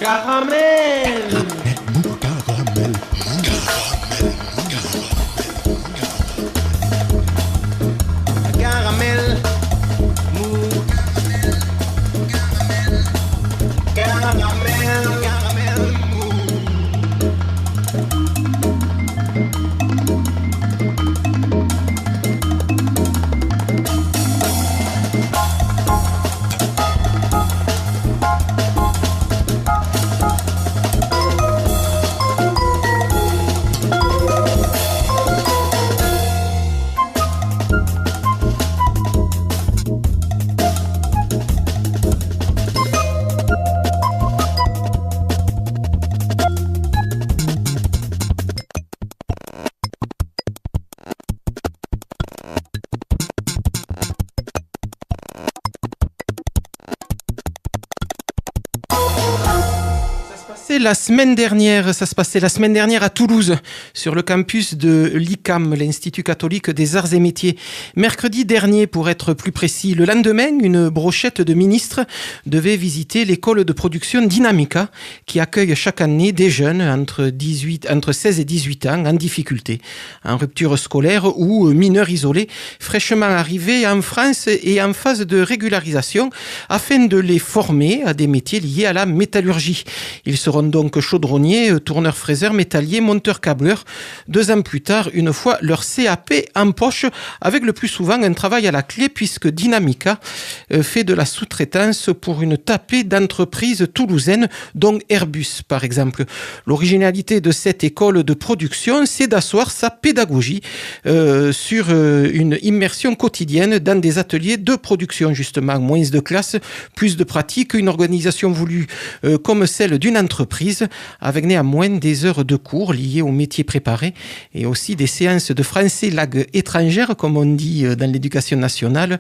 Caramel. Caramel. Mou. Caramel. Caramel. Mou. Ça se passait la semaine dernière à Toulouse, sur le campus de l'ICAM, l'Institut catholique des arts et métiers. Mercredi dernier, pour être plus précis, le lendemain, une brochette de ministres devait visiter l'école de production Dynamica, qui accueille chaque année des jeunes entre 16 et 18 ans en difficulté, en rupture scolaire ou mineurs isolés, fraîchement arrivés en France et en phase de régularisation, afin de les former à des métiers liés à la métallurgie. Ils seront donc chaudronniers, tourneurs fraiseurs, métalliers, monteurs câbleurs. 2 ans plus tard, une fois leur CAP en poche, avec le plus souvent un travail à la clé, puisque Dynamica fait de la sous-traitance pour une tapée d'entreprises toulousaines, dont Airbus par exemple. L'originalité de cette école de production, c'est d'asseoir sa pédagogie sur une immersion quotidienne dans des ateliers de production, justement. Moins de classes, plus de pratiques, une organisation voulue comme celle d'une entreprise, avec néanmoins des heures de cours liées aux métiers préparés et aussi des séances de français langue étrangère, comme on dit dans l'éducation nationale,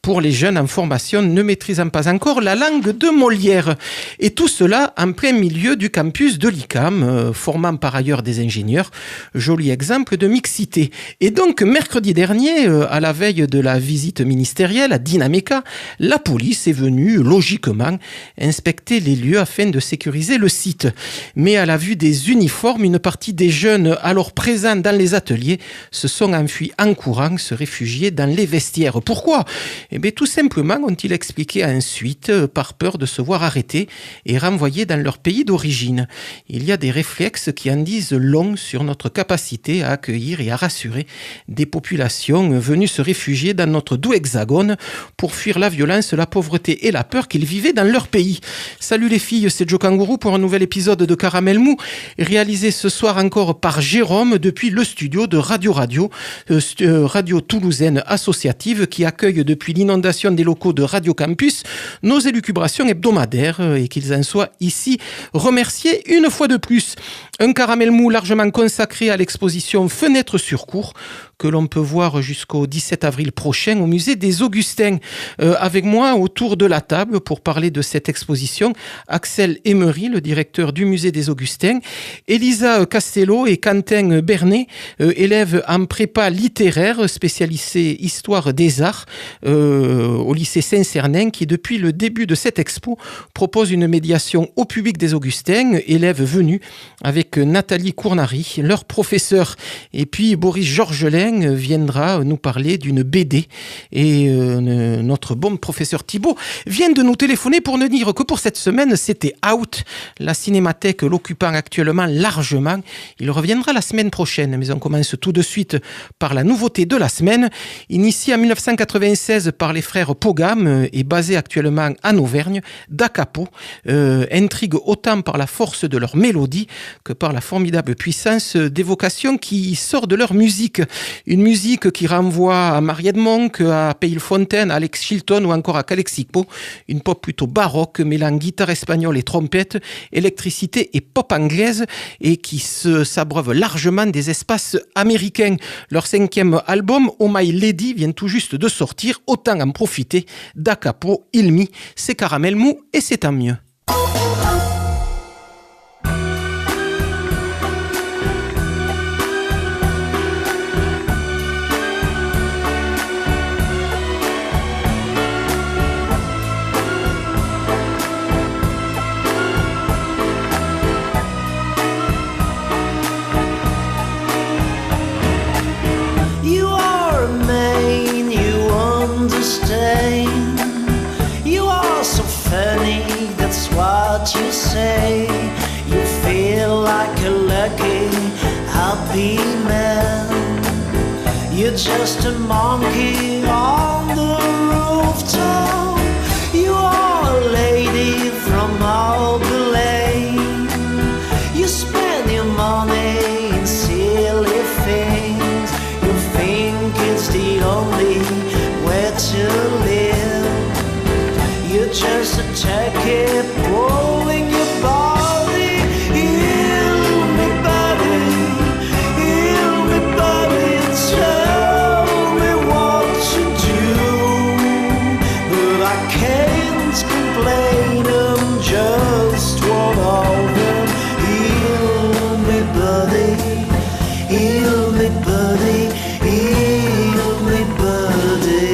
pour les jeunes en formation ne maîtrisant pas encore la langue de Molière. Et tout cela en plein milieu du campus de l'ICAM, formant par ailleurs des ingénieurs. Joli exemple de mixité. Et donc, mercredi dernier, à la veille de la visite ministérielle à Dynamica, la police est venue, logiquement, inspecter les lieux afin de sécuriser le site. Mais à la vue des uniformes, une partie des jeunes alors présents dans les ateliers se sont enfuis en courant, se réfugier dans les vestiaires. Pourquoi ? Eh bien, tout simplement, ont-ils expliqué ensuite, par peur de se voir arrêtés et renvoyés dans leur pays d'origine. Il y a des réflexes qui en disent long sur notre capacité à accueillir et à rassurer des populations venues se réfugier dans notre doux hexagone pour fuir la violence, la pauvreté et la peur qu'ils vivaient dans leur pays. Salut les filles, c'est Joe Kangourou pour un nouvel épisode de Caramel Mou, réalisé ce soir encore par Jérôme depuis le studio de Radio toulousaine associative qui accueille depuis l'inondation des locaux de Radio Campus nos élucubrations hebdomadaires et qu'ils en soient ici remerciés une fois de plus. Un Caramel Mou largement consacré à l'exposition Fenêtres sur cour que l'on peut voir jusqu'au 17 avril prochain au musée des Augustins. Avec moi autour de la table pour parler de cette exposition, Axel Emery, le directeur du musée des Augustins, Elisa Castello et Quentin Bernet, élèves en prépa littéraire spécialisés histoire des arts au lycée Saint-Cernin, qui depuis le début de cette expo propose une médiation au public des Augustins, élèves venus avec Nathalie Cournary, leur professeur. Et puis Boris Georgelin viendra nous parler d'une BD et notre bon professeur Thibault vient de nous téléphoner pour nous dire que pour cette semaine c'était out, la cinémathèque l'occupant actuellement largement. Il reviendra la semaine prochaine, mais on commence tout de suite par la nouveauté de la semaine. Initié en 1996 par les frères Pogam et basé actuellement en Auvergne, Da Capo intrigue autant par la force de leur mélodie que par la formidable puissance d'évocation qui sort de leur musique. Une musique qui renvoie à Mariette Monk, à Pale Fontaine, à Alex Chilton ou encore à Calexico. Une pop plutôt baroque mêlant guitare espagnole et trompette, électricité et pop anglaise et qui s'abreuve largement des espaces américains. Leur 5e album, Oh My Lady, vient tout juste de sortir. Autant en profiter. Da Capo, Ilmi, c'est Caramel Mou et c'est tant mieux. man. You're just a monkey on the rooftop. You are a lady from Albany Lane. You spend your money in silly things. You think it's the only way to live. You're just a turkey pulling your body. Heal me, buddy. Heal me, buddy. Tell me what to do. But I can't complain. I'm just one of them. Heal me, buddy. Heal me, buddy. Heal me, buddy.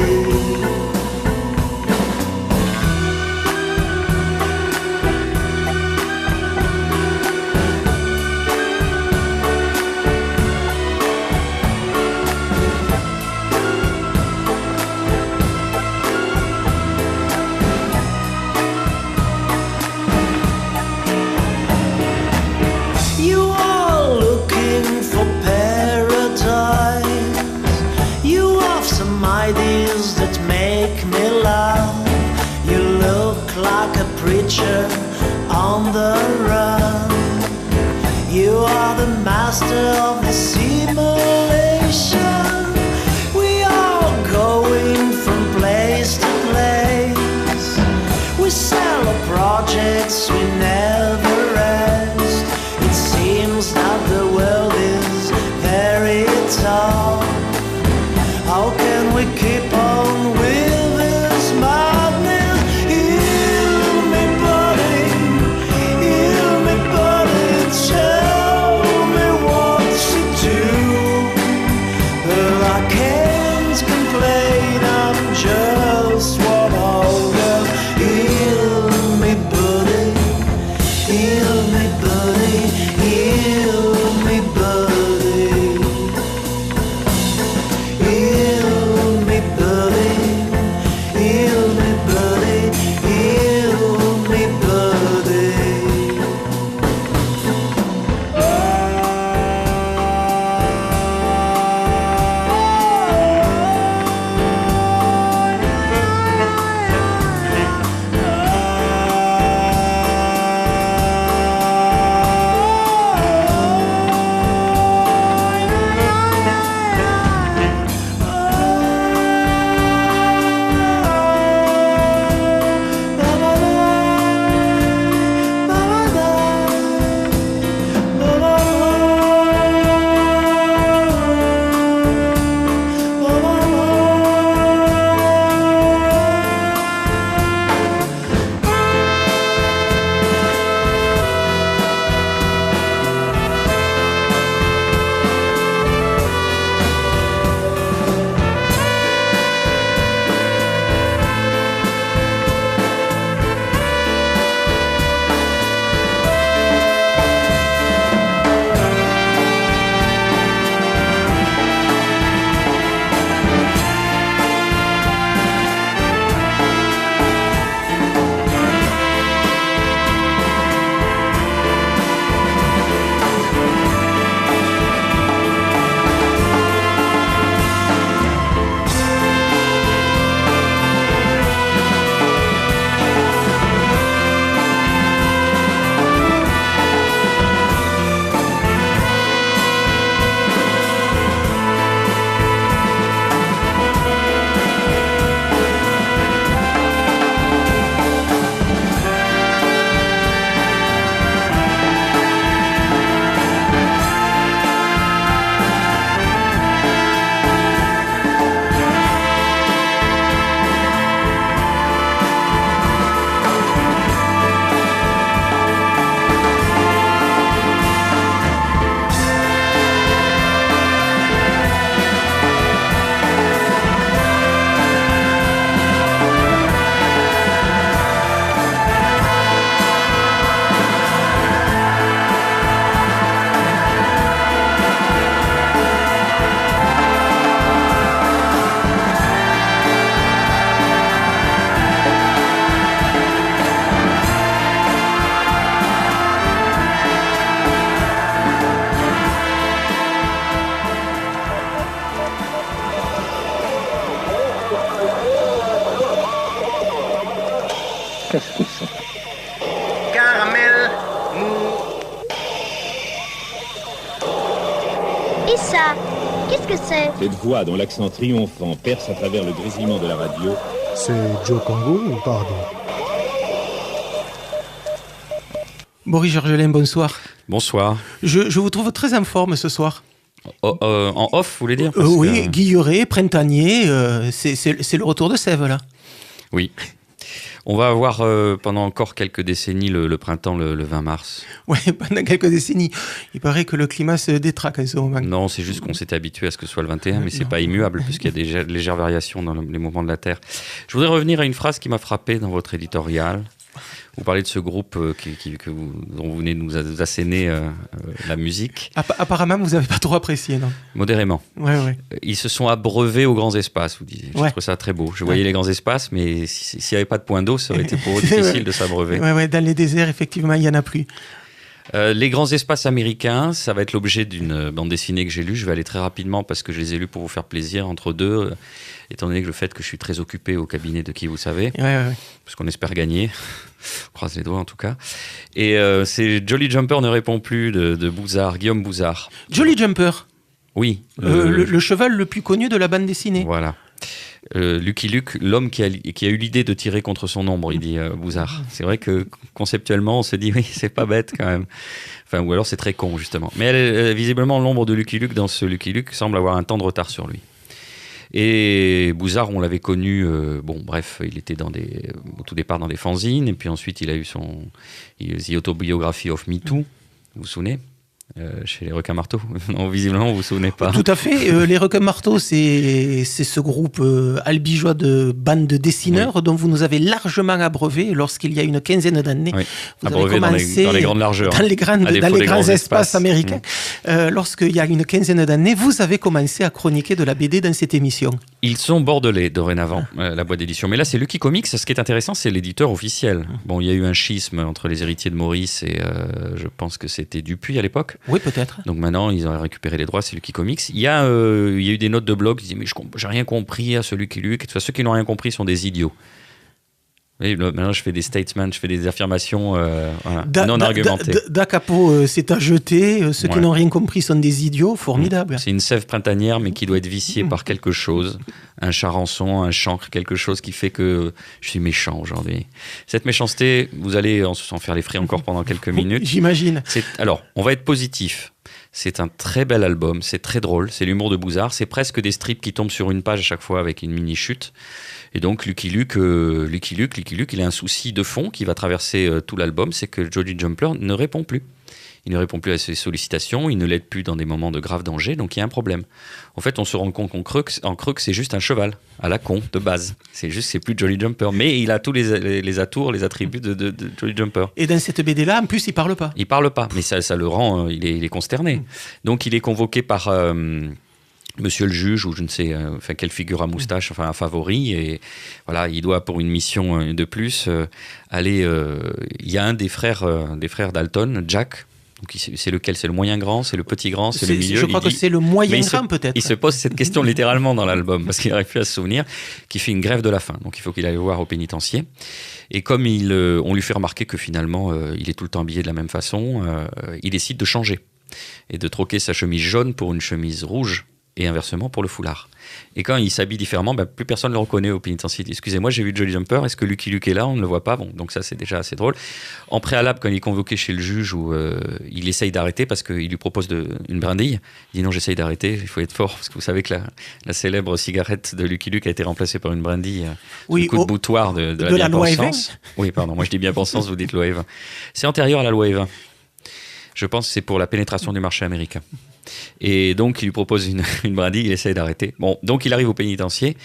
You are looking for paradise. You have some ideas that make me laugh. You look like a preacher on the run. You are the master of the simulation. We are going from place to place. We sell our projects, we never rest. It seems that the world is very tough. How can we keep on with this madness? Heal me, buddy. Heal me, buddy. Tell me what to Qu'est-ce que c'est? Caramel mou. Et ça, qu'est-ce que c'est? Cette voix dont l'accent triomphant perce à travers le grésillement de la radio. C'est Joe Congo ou pardon? Boris Georgelin, bonsoir. Bonsoir. Je vous trouve très en forme ce soir. En off, vous voulez dire? Oui, Guilleret, printanier, c'est le retour de Sèvres, là. Oui. On va avoir pendant encore quelques décennies le printemps le 20 mars. Oui, pendant quelques décennies. Il paraît que le climat se détraque en ce moment. Non, c'est juste qu'on s'était habitué à ce que ce soit le 21, mais c'est pas immuable, puisqu'il y a des légères variations dans les mouvements de la Terre. Je voudrais revenir à une phrase qui m'a frappé dans votre éditorial. Vous parlez de ce groupe dont vous venez de nous asséner la musique. Apparemment, vous n'avez pas trop apprécié, non? Modérément. Ouais. Ils se sont abreuvés aux grands espaces, vous disiez. Je trouve ça très beau. Je voyais les grands espaces, mais s'il n'y avait pas de point d'eau, ça aurait été pour eux difficile de s'abreuver. Ouais, dans les déserts, effectivement, il n'y en a plus. Les grands espaces américains, ça va être l'objet d'une bande dessinée que j'ai lue. Je vais aller très rapidement parce que je les ai lus pour vous faire plaisir entre deux, étant donné que le fait que je suis très occupé au cabinet de Qui vous savez, parce qu'on espère gagner. On croise les doigts en tout cas. Et c'est Jolly Jumper ne répond plus de Bouzard, Guillaume Bouzard. Jolly Jumper. Oui. Le cheval le plus connu de la bande dessinée. Voilà. Lucky Luke, l'homme qui a eu l'idée de tirer contre son ombre, il dit Bouzard. C'est vrai que conceptuellement, on se dit oui, c'est pas bête quand même. Enfin, ou alors c'est très con justement. Mais visiblement, l'ombre de Lucky Luke dans ce Lucky Luke semble avoir un temps de retard sur lui. Et Bouzard, on l'avait connu, il était au tout départ dans des fanzines, et puis ensuite il a eu The Autobiography of Me Too, vous vous souvenez? Chez les Requins-Marteaux. Non, visiblement, vous vous souvenez pas. Tout à fait. Les Requins-Marteaux, c'est ce groupe albigeois de bande de dessineurs dont vous nous avez largement abreuvé lorsqu'il y a une quinzaine d'années. Oui. Vous avez commencé dans les grandes largeurs. Dans les grands espaces américains. Lorsqu'il y a une quinzaine d'années, vous avez commencé à chroniquer de la BD dans cette émission. Ils sont bordelais dorénavant, la boîte d'édition. Mais là, c'est Lucky Comics. Ce qui est intéressant, c'est l'éditeur officiel. Bon, il y a eu un schisme entre les héritiers de Maurice et je pense que c'était Dupuis à l'époque. Oui, peut-être. Donc maintenant, ils ont récupéré les droits, c'est Lucky Comics. Il y a eu des notes de blog qui disent « Mais j'ai rien compris à ce Lucky Luke ». Ceux qui n'ont rien compris sont des idiots. Oui, maintenant, je fais des statements, je fais des affirmations non argumentées. Da Capo, c'est à jeter. Ceux qui n'ont rien compris sont des idiots. Formidable. C'est une sève printanière, mais qui doit être viciée par quelque chose. Un charançon, un chancre, quelque chose qui fait que je suis méchant aujourd'hui. Cette méchanceté, vous allez s'en faire les frais encore pendant quelques minutes. J'imagine. Alors, on va être positif. C'est un très bel album, c'est très drôle, c'est l'humour de Bouzard, c'est presque des strips qui tombent sur une page à chaque fois avec une mini-chute. Et donc Lucky Luke, il a un souci de fond qui va traverser tout l'album, c'est que Jolly Jumper ne répond plus. Il ne répond plus à ses sollicitations, il ne l'aide plus dans des moments de grave danger, donc il y a un problème. En fait, on se rend compte en creux que c'est juste un cheval, à la con, de base. C'est plus Jolly Jumper, mais il a tous les atours, les attributs de Jolly Jumper. Et dans cette BD-là, en plus, il parle pas. Il parle pas, mais ça le rend, il est consterné. Donc il est convoqué par Monsieur le juge, ou je ne sais quelle figure à moustache, un favori, et voilà, il doit pour une mission de plus aller. Il y a un des frères Dalton, Jack. Donc c'est lequel? C'est le moyen grand, c'est le petit grand, c'est le milieu. Je crois que c'est le moyen grand peut-être. Il se pose cette question littéralement dans l'album parce qu'il n'arrive plus à se souvenir, qui fait une grève de la faim. Donc il faut qu'il aille voir au pénitencier. Et comme on lui fait remarquer que finalement il est tout le temps habillé de la même façon, il décide de changer et de troquer sa chemise jaune pour une chemise rouge. Et inversement pour le foulard. Et quand il s'habille différemment, plus personne ne le reconnaît au pénitencier. Excusez-moi, j'ai vu Jolly Jumper, est-ce que Lucky Luke est là? On ne le voit pas. Bon, donc ça, c'est déjà assez drôle. En préalable, quand il est convoqué chez le juge, où il essaye d'arrêter parce qu'il lui propose une brindille, il dit non, j'essaye d'arrêter, il faut être fort, parce que vous savez que la célèbre cigarette de Lucky Luke a été remplacée par une brindille, le coup de boutoir de la bien-pensance. Oui, pardon, moi je dis bien-pensance, vous dites loi E20. C'est antérieur à la loi E20. Je pense que c'est pour la pénétration du marché américain. Et donc, il lui propose une brindille, il essaye d'arrêter. Bon, donc il arrive au pénitencier,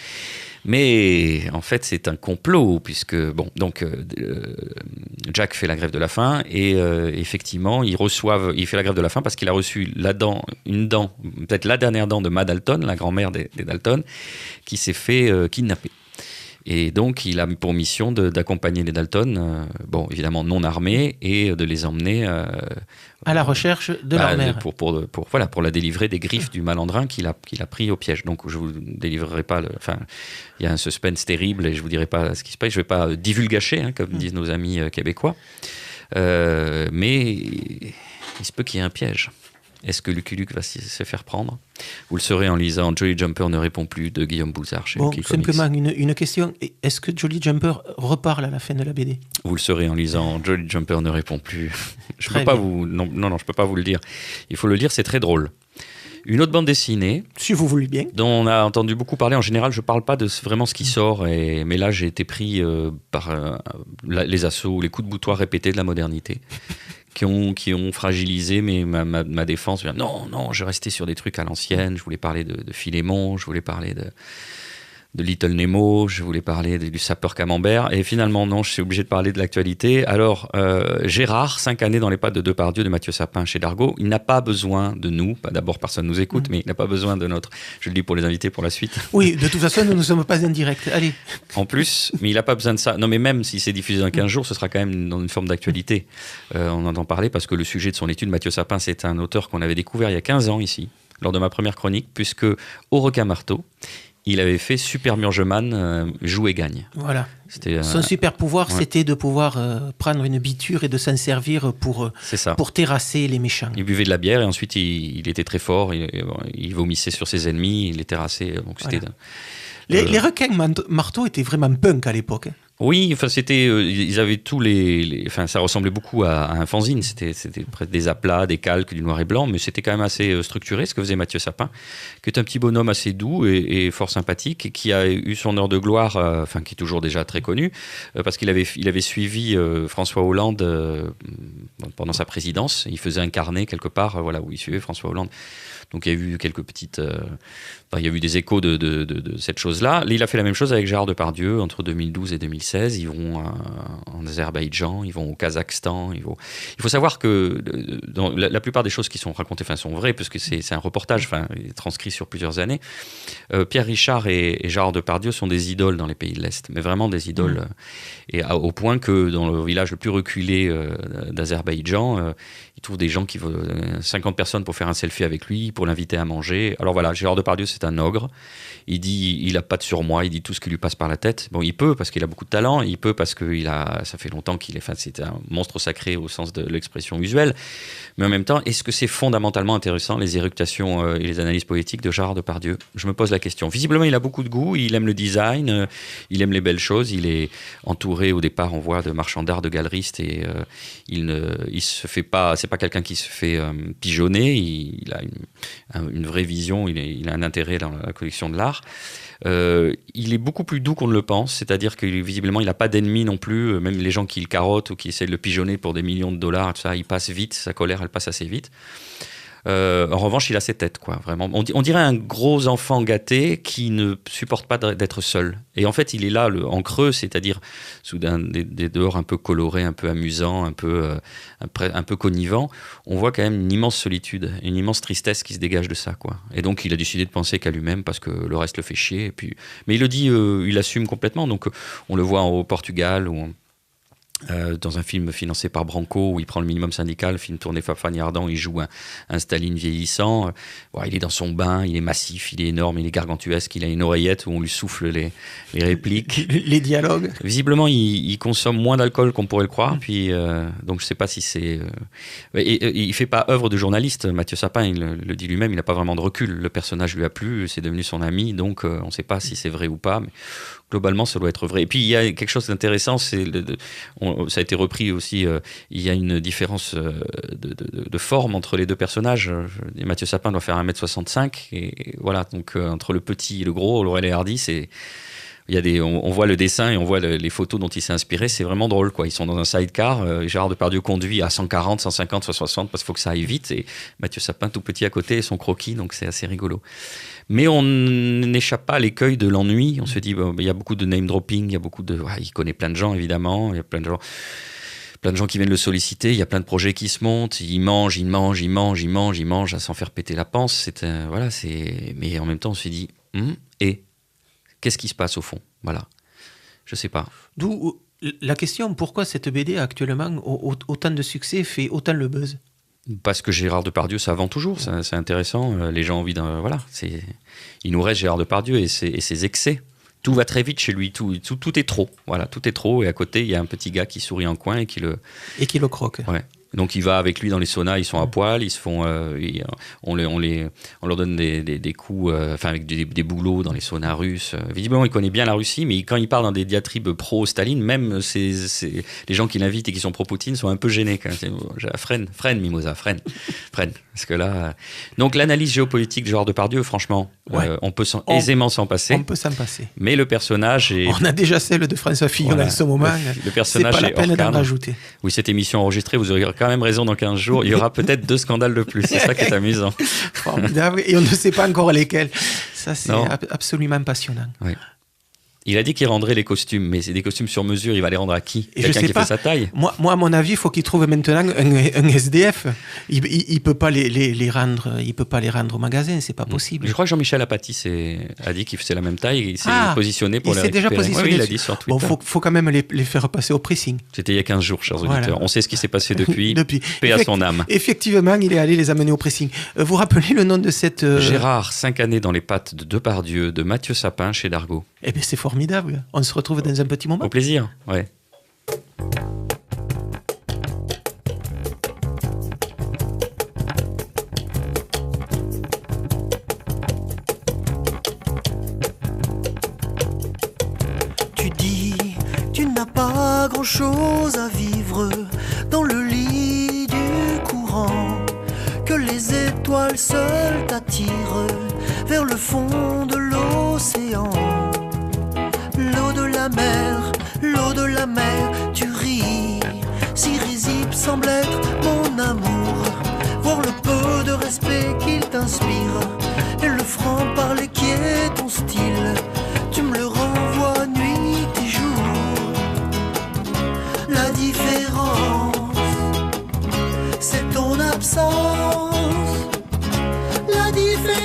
mais en fait, c'est un complot, puisque, Jack fait la grève de la faim, et effectivement, il fait la grève de la faim parce qu'il a reçu une dent, peut-être la dernière dent de Ma Dalton, la grand-mère des Dalton, qui s'est fait kidnapper. Et donc, il a pour mission d'accompagner les Dalton, bon, évidemment non armés, et de les emmener à la recherche de leur mère. Pour la délivrer des griffes du malandrin qu'il a pris au piège. Donc, je vous délivrerai pas. Enfin, il y a un suspense terrible et je vous dirai pas ce qui se passe. Je vais pas divulgacher, hein, comme disent nos amis québécois. Mais il se peut qu'il y ait un piège. Est-ce que Lucky Luke va se faire prendre? Vous le saurez en lisant Jolly Jumper ne répond plus de Guillaume Bouzard chez Lucky Comics. Simplement une question. Est-ce que Jolly Jumper reparle à la fin de la BD? Vous le saurez en lisant Jolly Jumper ne répond plus. Je peux pas vous... Non, je peux pas vous le dire. Il faut le lire, c'est très drôle. Une autre bande dessinée, si vous voulez bien, dont on a entendu beaucoup parler. En général, je ne parle pas de vraiment ce qui sort, mais là, j'ai été pris par les assauts, les coups de boutoir répétés de la modernité, qui ont fragilisé ma défense. Non, je restais sur des trucs à l'ancienne. Je voulais parler de Philémon, je voulais parler de Little Nemo, je voulais parler du sapeur Camembert, et finalement non, je suis obligé de parler de l'actualité. Alors, Gérard, 5 années dans les pattes de Depardieu de Mathieu Sapin chez Dargaud, il n'a pas besoin de nous, d'abord personne nous écoute, mais il n'a pas besoin de notre, je le dis pour les invités pour la suite. Oui, de toute façon, nous ne sommes pas en direct, allez. En plus, mais il n'a pas besoin de ça. Non, mais même si c'est diffusé dans 15 jours, ce sera quand même dans une forme d'actualité. On entend parler parce que le sujet de son étude, Mathieu Sapin, c'est un auteur qu'on avait découvert il y a 15 ans ici, lors de ma première chronique, puisque au requin-marteau, il avait fait Super Murgeman, joue et gagne. Voilà. Son super pouvoir, c'était de pouvoir prendre une biture et de s'en servir pour terrasser les méchants. Il buvait de la bière et ensuite il était très fort, il vomissait sur ses ennemis, il les terrassait. Donc c'était les requins marteaux étaient vraiment punk à l'époque. Oui, enfin c'était, ils avaient tous enfin ça ressemblait beaucoup à un fanzine. C'était presque des aplats, des calques, du noir et blanc, mais c'était quand même assez structuré ce que faisait Mathieu Sapin, qui est un petit bonhomme assez doux et fort sympathique, et qui a eu son heure de gloire, enfin qui est toujours déjà très connu, parce qu'il avait suivi François Hollande pendant sa présidence. Il faisait un carnet quelque part, où il suivait François Hollande. Donc il y a eu quelques petites... il y a eu des échos de cette chose-là. Il a fait la même chose avec Gérard Depardieu entre 2012 et 2016. Ils vont en Azerbaïdjan, ils vont au Kazakhstan. Il faut savoir que dans la plupart des choses qui sont racontées sont vraies, parce que c'est un reportage transcrit sur plusieurs années. Pierre Richard et Gérard Depardieu sont des idoles dans les pays de l'Est, mais vraiment des idoles. Et au point que dans le village le plus reculé d'Azerbaïdjan, il trouve des gens qui veulent 50 personnes pour faire un selfie avec lui, pour l'inviter à manger. Alors voilà, Gérard Depardieu, c'est un ogre. Il dit, il a pas de surmoi, il dit tout ce qui lui passe par la tête. Bon, il peut parce qu'il a beaucoup de talent, il peut parce que ça fait longtemps c'est un monstre sacré au sens de l'expression usuelle. Mais en même temps, est-ce que c'est fondamentalement intéressant, les éructations et les analyses poétiques de Gérard Depardieu? Je me pose la question. Visiblement, il a beaucoup de goût, il aime le design, il aime les belles choses, il est entouré au départ, on voit, de marchands d'art, de galeristes, et il se fait pas, c'est pas quelqu'un qui se fait pigeonner, il a une vraie vision, il a un intérêt dans la collection de l'art. Il est beaucoup plus doux qu'on ne le pense, c'est-à-dire que visiblement il n'a pas d'ennemis non plus, même les gens qui le carottent ou qui essaient de le pigeonner pour des millions de dollars, tout ça, il passe vite, sa colère elle passe assez vite. En revanche, il a ses têtes, quoi, vraiment. On dirait un gros enfant gâté qui ne supporte pas d'être seul. Et en fait, il est là, en creux, c'est-à-dire sous des dehors un peu colorés, un peu amusants, un peu connivants. On voit quand même une immense solitude, une immense tristesse qui se dégage de ça, quoi. Et donc, il a décidé de penser qu'à lui-même parce que le reste le fait chier. Mais il le dit, il assume complètement. Donc, on le voit au Portugal, dans un film financé par Branco où il prend le minimum syndical, film tourné par Fanny Ardant, il joue un Staline vieillissant. Il est dans son bain, il est massif, il est énorme, il est gargantuesque, il a une oreillette où on lui souffle les répliques. Les dialogues. Visiblement, il consomme moins d'alcool qu'on pourrait le croire. Puis, donc je ne sais pas si c'est... il ne fait pas œuvre de journaliste, Mathieu Sapin, il le dit lui-même, il n'a pas vraiment de recul. Le personnage lui a plu, c'est devenu son ami, donc on ne sait pas si c'est vrai ou pas. Mais globalement, ça doit être vrai. Et puis, il y a quelque chose d'intéressant, ça a été repris aussi, il y a une différence de forme entre les deux personnages. Mathieu Sapin doit faire 1m65, et voilà, donc entre le petit et le gros, Laurel et Hardy, on voit le dessin et on voit les photos dont il s'est inspiré, c'est vraiment drôle, quoi. Ils sont dans un sidecar, Gérard Depardieu conduit à 140, 150, 160 parce qu'il faut que ça aille vite, et Mathieu Sapin tout petit à côté et son croquis, donc c'est assez rigolo. Mais on n'échappe pas à l'écueil de l'ennui. On se dit, il y a beaucoup de name dropping, il connaît plein de gens évidemment, il y a plein de gens qui viennent le solliciter, il y a plein de projets qui se montent, il mange à s'en faire péter la panse. Mais en même temps on se dit, et qu'est-ce qui se passe au fond? Voilà. Je sais pas. D'où la question, pourquoi cette BD a actuellement autant de succès, fait autant le buzz? Parce que Gérard Depardieu, ça vend toujours, c'est intéressant. Les gens ont envie d'un. Voilà, il nous reste Gérard Depardieu et ses excès. Tout va très vite chez lui, tout est trop. Voilà, tout est trop. Et à côté, il y a un petit gars qui sourit en coin et qui le croque. Ouais. Donc il va avec lui dans les saunas, ils sont à poil, ils se font, on leur donne des coups, avec des boulots dans les saunas russes. Visiblement, il connaît bien la Russie, mais quand il part dans des diatribes pro-Staline, même les gens qui l'invitent et qui sont pro-Poutine sont un peu gênés. Quand même. Freine, Mimosa, freine. Parce que là, donc l'analyse géopolitique de Gérard Depardieu, franchement, on peut aisément s'en passer. On peut s'en passer. Mais le personnage est. On a déjà celle de François Fillon en ce moment. Le personnage c'est pas la peine d'en rajouter. Oui, cette émission enregistrée, vous aurez quand même raison, dans 15 jours, il y aura peut-être 2 scandales de plus. C'est ça qui est amusant. Formidable. Et on ne sait pas encore lesquels. Ça, c'est absolument passionnant. Oui. Il a dit qu'il rendrait les costumes, mais c'est des costumes sur mesure. Il va les rendre à qui? Et quelqu'un qui fait sa taille? Moi, à mon avis, il faut qu'il trouve maintenant un SDF. Il peut pas les rendre. Il peut pas les rendre au magasin. C'est pas possible. Je crois que Jean-Michel Apathy a dit qu'il faisait la même taille. Et il s'est positionné pour les récupérer. Il s'est déjà positionné. Oui, il a dit sur Twitter. Bon, faut quand même les faire passer au pressing. C'était il y a 15 jours, chers auditeurs. On sait ce qui s'est passé depuis. Paix à son âme. Effectivement, il est allé les amener au pressing. Vous rappelez le nom de cette... Gérard, 5 années dans les pattes de Depardieu, de Mathieu Sapin chez Dargaud. Eh bien, c'est formidable. On se retrouve dans un petit moment. Au plaisir, ouais. Tu dis, tu n'as pas grand-chose à vivre dans le lit du courant, que les étoiles seules t'attirent vers le fond de l'océan. L'eau de la mer, tu ris, si risible semble être mon amour. Voir le peu de respect qu'il t'inspire et le franc-parler qui est ton style, tu me le renvoies nuit et jour. La différence, c'est ton absence. La différence.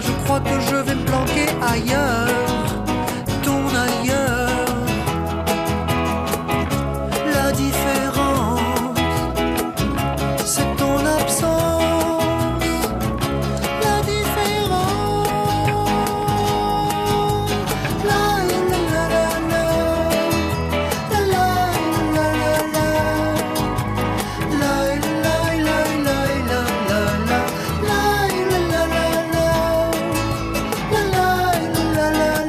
Je crois que je vais me planquer ailleurs, ton ailleurs. La différence, c'est ton absence. La différence. La la la la la. La la la la la. La la la la la la. La la la la. La la la la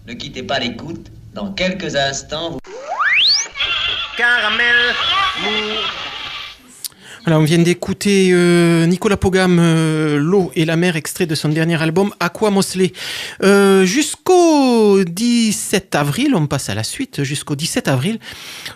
Ne quittez pas l'écoute. Dans quelques instants, vous... Caramel mou. Alors, on vient d'écouter Nicolas Pogam, L'eau et la mer, extrait de son dernier album Aqua Mosley. Jusqu'au 17 avril, on passe à la suite, jusqu'au 17 avril,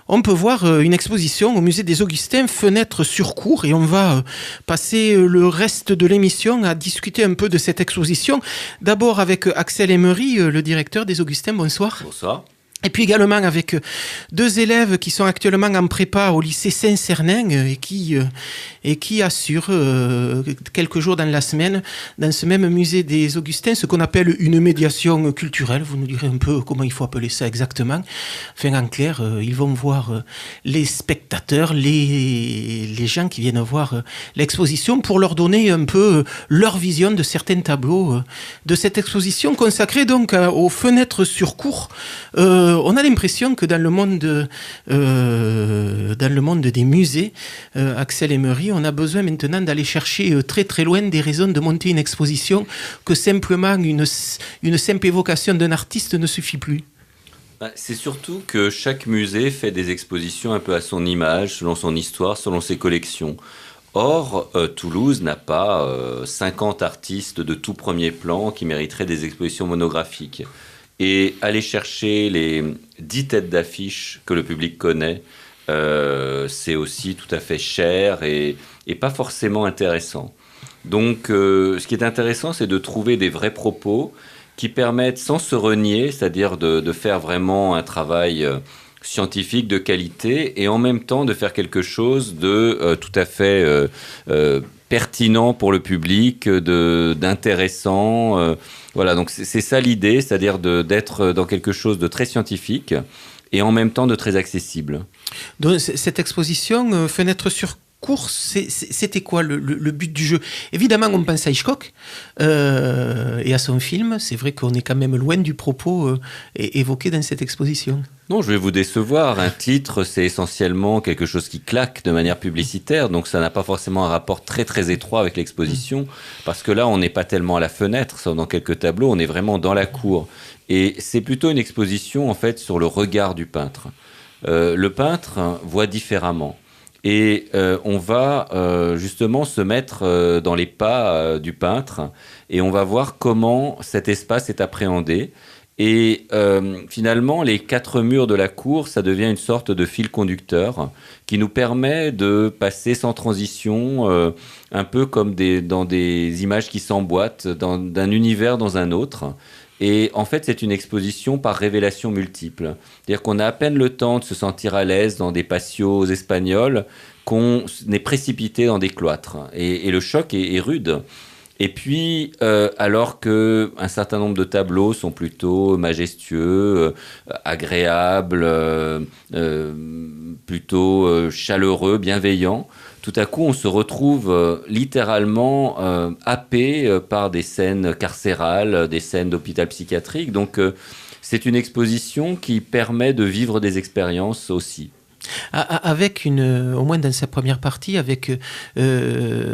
on peut voir une exposition au musée des Augustins, Fenêtre sur cour, et on va passer le reste de l'émission à discuter un peu de cette exposition. D'abord avec Axel Emery, le directeur des Augustins. Bonsoir. Bonsoir. Et puis également avec deux élèves qui sont actuellement en prépa au lycée Saint-Cernin et qui assurent quelques jours dans la semaine, dans ce même musée des Augustins, ce qu'on appelle une médiation culturelle. Vous nous direz un peu comment il faut appeler ça exactement. Enfin, en clair, ils vont voir les spectateurs, les gens qui viennent voir l'exposition pour leur donner un peu leur vision de certains tableaux de cette exposition consacrée donc aux fenêtres sur cour. On a l'impression que dans le monde des musées, Axel Emery, on a besoin maintenant d'aller chercher très très loin des raisons de monter une exposition, que simplement une simple évocation d'un artiste ne suffit plus. C'est surtout que chaque musée fait des expositions un peu à son image, selon son histoire, selon ses collections. Or, Toulouse n'a pas 50 artistes de tout premier plan qui mériteraient des expositions monographiques. Et aller chercher les 10 têtes d'affiche que le public connaît, c'est aussi tout à fait cher et pas forcément intéressant. Donc, ce qui est intéressant, c'est de trouver des vrais propos qui permettent, sans se renier, c'est-à-dire de faire vraiment un travail scientifique de qualité et en même temps de faire quelque chose de tout à fait pertinent pour le public, d'intéressant. Voilà, donc c'est ça l'idée, c'est-à-dire d'être dans quelque chose de très scientifique et en même temps de très accessible. Donc, cette exposition, Fenêtre sur cour, c'était quoi le but du jeu? Évidemment, on pense à Hitchcock et à son film. C'est vrai qu'on est quand même loin du propos évoqué dans cette exposition. Non, je vais vous décevoir. Un titre, c'est essentiellement quelque chose qui claque de manière publicitaire, donc ça n'a pas forcément un rapport très très étroit avec l'exposition, parce que là, on n'est pas tellement à la fenêtre, sauf dans quelques tableaux, on est vraiment dans la cour. Et c'est plutôt une exposition, en fait, sur le regard du peintre. Le peintre voit différemment. Et on va justement se mettre dans les pas du peintre et on va voir comment cet espace est appréhendé. Et finalement, les 4 murs de la cour, ça devient une sorte de fil conducteur qui nous permet de passer sans transition, un peu comme dans des images qui s'emboîtent, d'un univers dans un autre. Et en fait, c'est une exposition par révélation multiple. C'est-à-dire qu'on a à peine le temps de se sentir à l'aise dans des patios espagnols qu'on est précipité dans des cloîtres. Et le choc est rude. Et puis, alors qu'un certain nombre de tableaux sont plutôt majestueux, agréables, plutôt chaleureux, bienveillants, tout à coup, on se retrouve littéralement happé par des scènes carcérales, des scènes d'hôpital psychiatrique. Donc, c'est une exposition qui permet de vivre des expériences aussi. Avec au moins dans sa première partie, avec une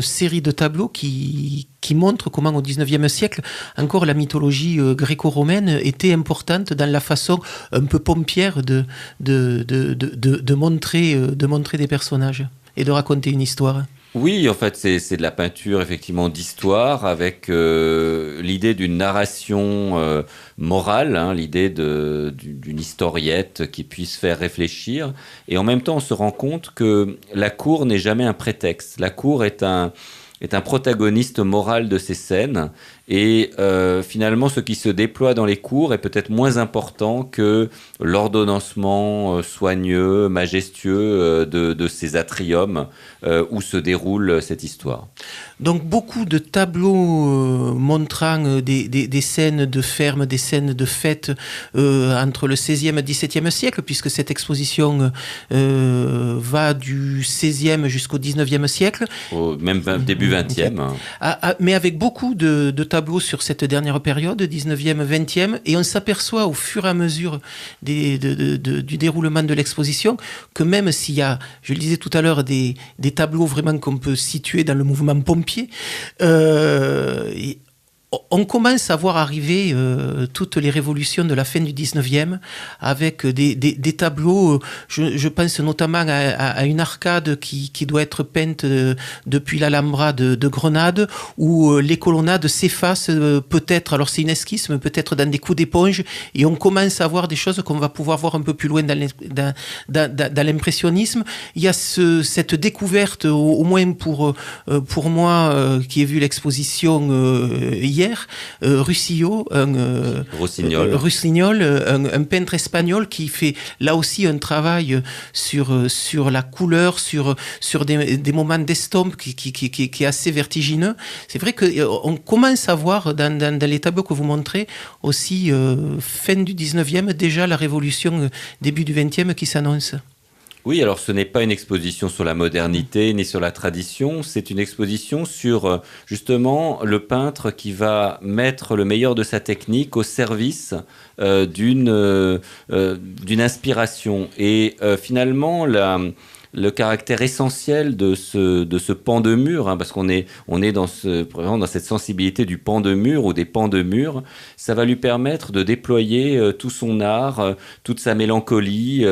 série de tableaux qui montrent comment au XIXe siècle, encore la mythologie gréco-romaine était importante dans la façon un peu pompière de montrer des personnages et de raconter une histoire. Oui, en fait, c'est de la peinture, effectivement, d'histoire, avec l'idée d'une narration morale, hein, l'idée d'une historiette qui puisse faire réfléchir. Et en même temps, on se rend compte que la cour n'est jamais un prétexte. La cour est un protagoniste moral de ces scènes. Et finalement, ce qui se déploie dans les cours est peut-être moins important que l'ordonnancement soigneux, majestueux de ces atriums où se déroule cette histoire. Donc beaucoup de tableaux montrant des scènes de ferme, des scènes de fête entre le XVIe et le XVIIe siècle, puisque cette exposition va du XVIe jusqu'au XIXe siècle. Même début XXe. Mais avec beaucoup de tableaux sur cette dernière période, 19e, 20e, et on s'aperçoit au fur et à mesure du déroulement de l'exposition que même s'il y a, je le disais tout à l'heure, des tableaux vraiment qu'on peut situer dans le mouvement pompier, on commence à voir arriver toutes les révolutions de la fin du 19e avec des tableaux. Je pense notamment à une arcade qui doit être peinte depuis l'Alhambra de Grenade, où les colonnades s'effacent peut-être, alors c'est une esquisse, mais peut-être dans des coups d'éponge, et on commence à voir des choses qu'on va pouvoir voir un peu plus loin dans l'impressionnisme. Il y a cette découverte, au moins pour moi, qui ai vu l'exposition hier, Rossignol, un peintre espagnol qui fait là aussi un travail sur la couleur, sur des moments d'estompe qui est assez vertigineux. C'est vrai qu'on commence à voir dans les tableaux que vous montrez aussi, fin du 19e, déjà la révolution début du 20e qui s'annonce. Oui, alors ce n'est pas une exposition sur la modernité ni sur la tradition, c'est une exposition sur justement le peintre qui va mettre le meilleur de sa technique au service d'une inspiration. Et finalement, le caractère essentiel de ce pan de mur, parce qu'on est vraiment dans cette sensibilité du pan de mur ou des pans de mur, ça va lui permettre de déployer tout son art, toute sa mélancolie.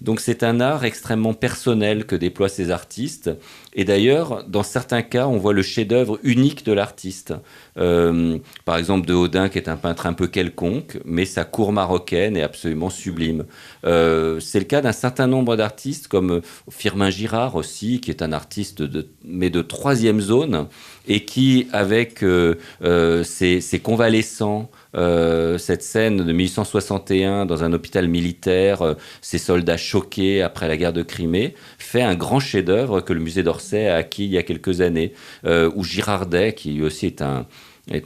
Donc c'est un art extrêmement personnel que déploient ces artistes. Et d'ailleurs, dans certains cas, on voit le chef-d'œuvre unique de l'artiste. Par exemple, de Hodin, qui est un peintre un peu quelconque, mais sa cour marocaine est absolument sublime. C'est le cas d'un certain nombre d'artistes, comme Firmin Girard aussi, qui est un artiste mais de troisième zone, et qui, avec ses convalescents, cette scène de 1861 dans un hôpital militaire, ces soldats choqués après la guerre de Crimée, fait un grand chef-d'œuvre que le musée d'Orsay a acquis il y a quelques années, ou Girardet, qui lui aussi est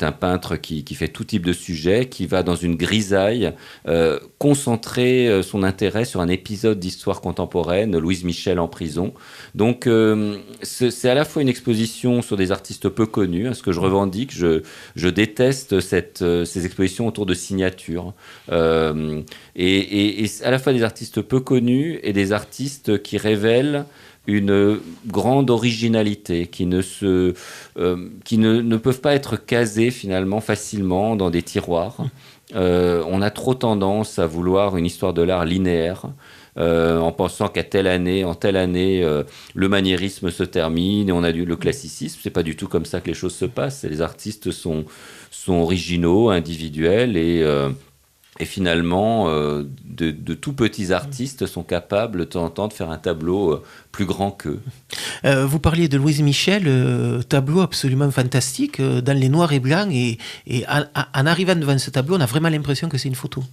un peintre qui fait tout type de sujet, qui va dans une grisaille concentrer son intérêt sur un épisode d'histoire contemporaine, Louise Michel en prison. Donc c'est à la fois une exposition sur des artistes peu connus, ce que je revendique, je déteste ces expositions autour de signatures, et à la fois des artistes peu connus et des artistes qui révèlent une grande originalité, qui ne peuvent pas être casés finalement facilement dans des tiroirs. On a trop tendance à vouloir une histoire de l'art linéaire, en pensant qu'en telle année, le maniérisme se termine et on a le classicisme. C'est pas du tout comme ça que les choses se passent. Les artistes sont originaux, individuels et finalement, de tout petits artistes sont capables de temps en temps de faire un tableau plus grand qu'eux. Vous parliez de Louise Michel, tableau absolument fantastique, dans les noirs et blancs, et en arrivant devant ce tableau, on a vraiment l'impression que c'est une photo.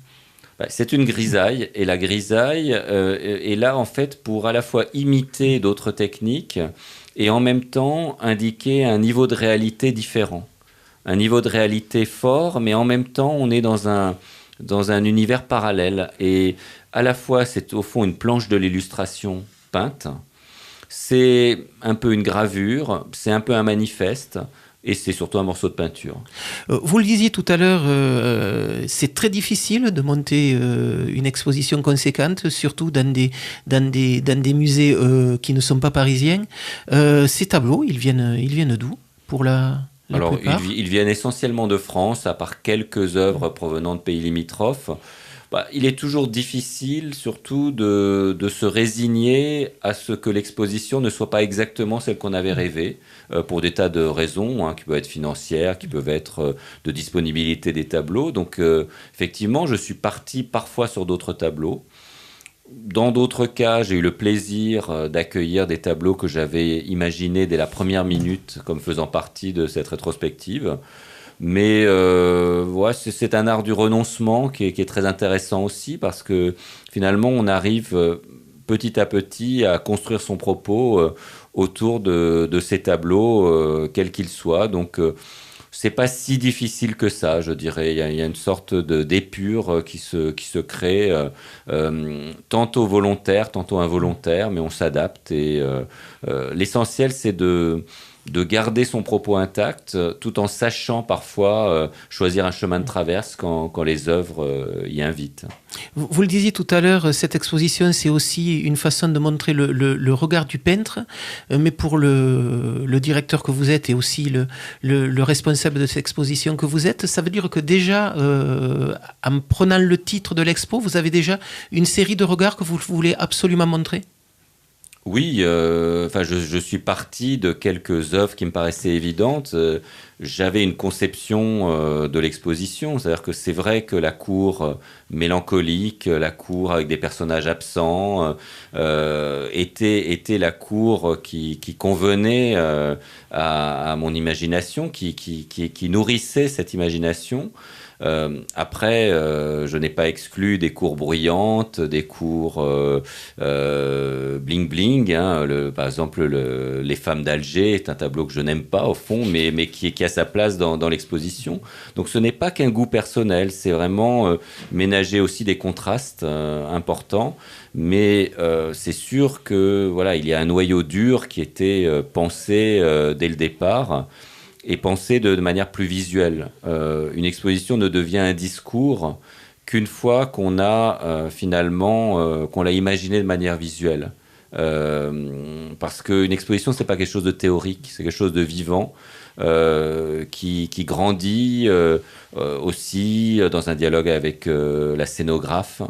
C'est une grisaille, et la grisaille est là en fait pour à la fois imiter d'autres techniques et en même temps indiquer un niveau de réalité différent. Un niveau de réalité fort, mais en même temps, on est dans un univers parallèle. Et à la fois, c'est au fond une planche de l'illustration peinte, c'est un peu une gravure, c'est un peu un manifeste, et c'est surtout un morceau de peinture. Vous le disiez tout à l'heure, c'est très difficile de monter une exposition conséquente, surtout dans des musées qui ne sont pas parisiens. Ces tableaux, ils viennent d'où pour Alors, ils viennent essentiellement de France, à part quelques œuvres provenant de pays limitrophes. Il est toujours difficile, surtout, de se résigner à ce que l'exposition ne soit pas exactement celle qu'on avait rêvée, pour des tas de raisons, qui peuvent être financières, qui peuvent être de disponibilité des tableaux. Donc, effectivement, je suis parti parfois sur d'autres tableaux. Dans d'autres cas, j'ai eu le plaisir d'accueillir des tableaux que j'avais imaginés dès la première minute comme faisant partie de cette rétrospective. Mais c'est un art du renoncement qui est très intéressant aussi, parce que finalement, on arrive petit à petit à construire son propos autour de ces tableaux, quels qu'ils soient. Donc, c'est pas si difficile que ça, je dirais. Il y a une sorte d'épure qui se crée, tantôt volontaire, tantôt involontaire, mais on s'adapte. Et l'essentiel, c'est de de garder son propos intact, tout en sachant parfois choisir un chemin de traverse quand les œuvres y invitent. Vous le disiez tout à l'heure, cette exposition, c'est aussi une façon de montrer le regard du peintre, mais pour le directeur que vous êtes et aussi le responsable de cette exposition que vous êtes, ça veut dire que déjà, en prenant le titre de l'expo, vous avez déjà une série de regards que vous voulez absolument montrer ? Oui, je suis parti de quelques œuvres qui me paraissaient évidentes. J'avais une conception de l'exposition, c'est-à-dire que c'est vrai que la cour mélancolique, la cour avec des personnages absents, était la cour qui convenait à mon imagination, qui nourrissait cette imagination. Après, je n'ai pas exclu des cours bruyantes, des cours bling bling. Par exemple, Les femmes d'Alger est un tableau que je n'aime pas au fond, mais qui a sa place dans l'exposition. Donc, ce n'est pas qu'un goût personnel, c'est vraiment ménager aussi des contrastes importants. Mais c'est sûr que voilà, il y a un noyau dur qui était pensé dès le départ. Et penser de manière plus visuelle. Une exposition ne devient un discours qu'une fois qu'on a qu'on l'a imaginé de manière visuelle. Parce qu'une exposition, c'est pas quelque chose de théorique, c'est quelque chose de vivant, qui grandit aussi dans un dialogue avec la scénographe.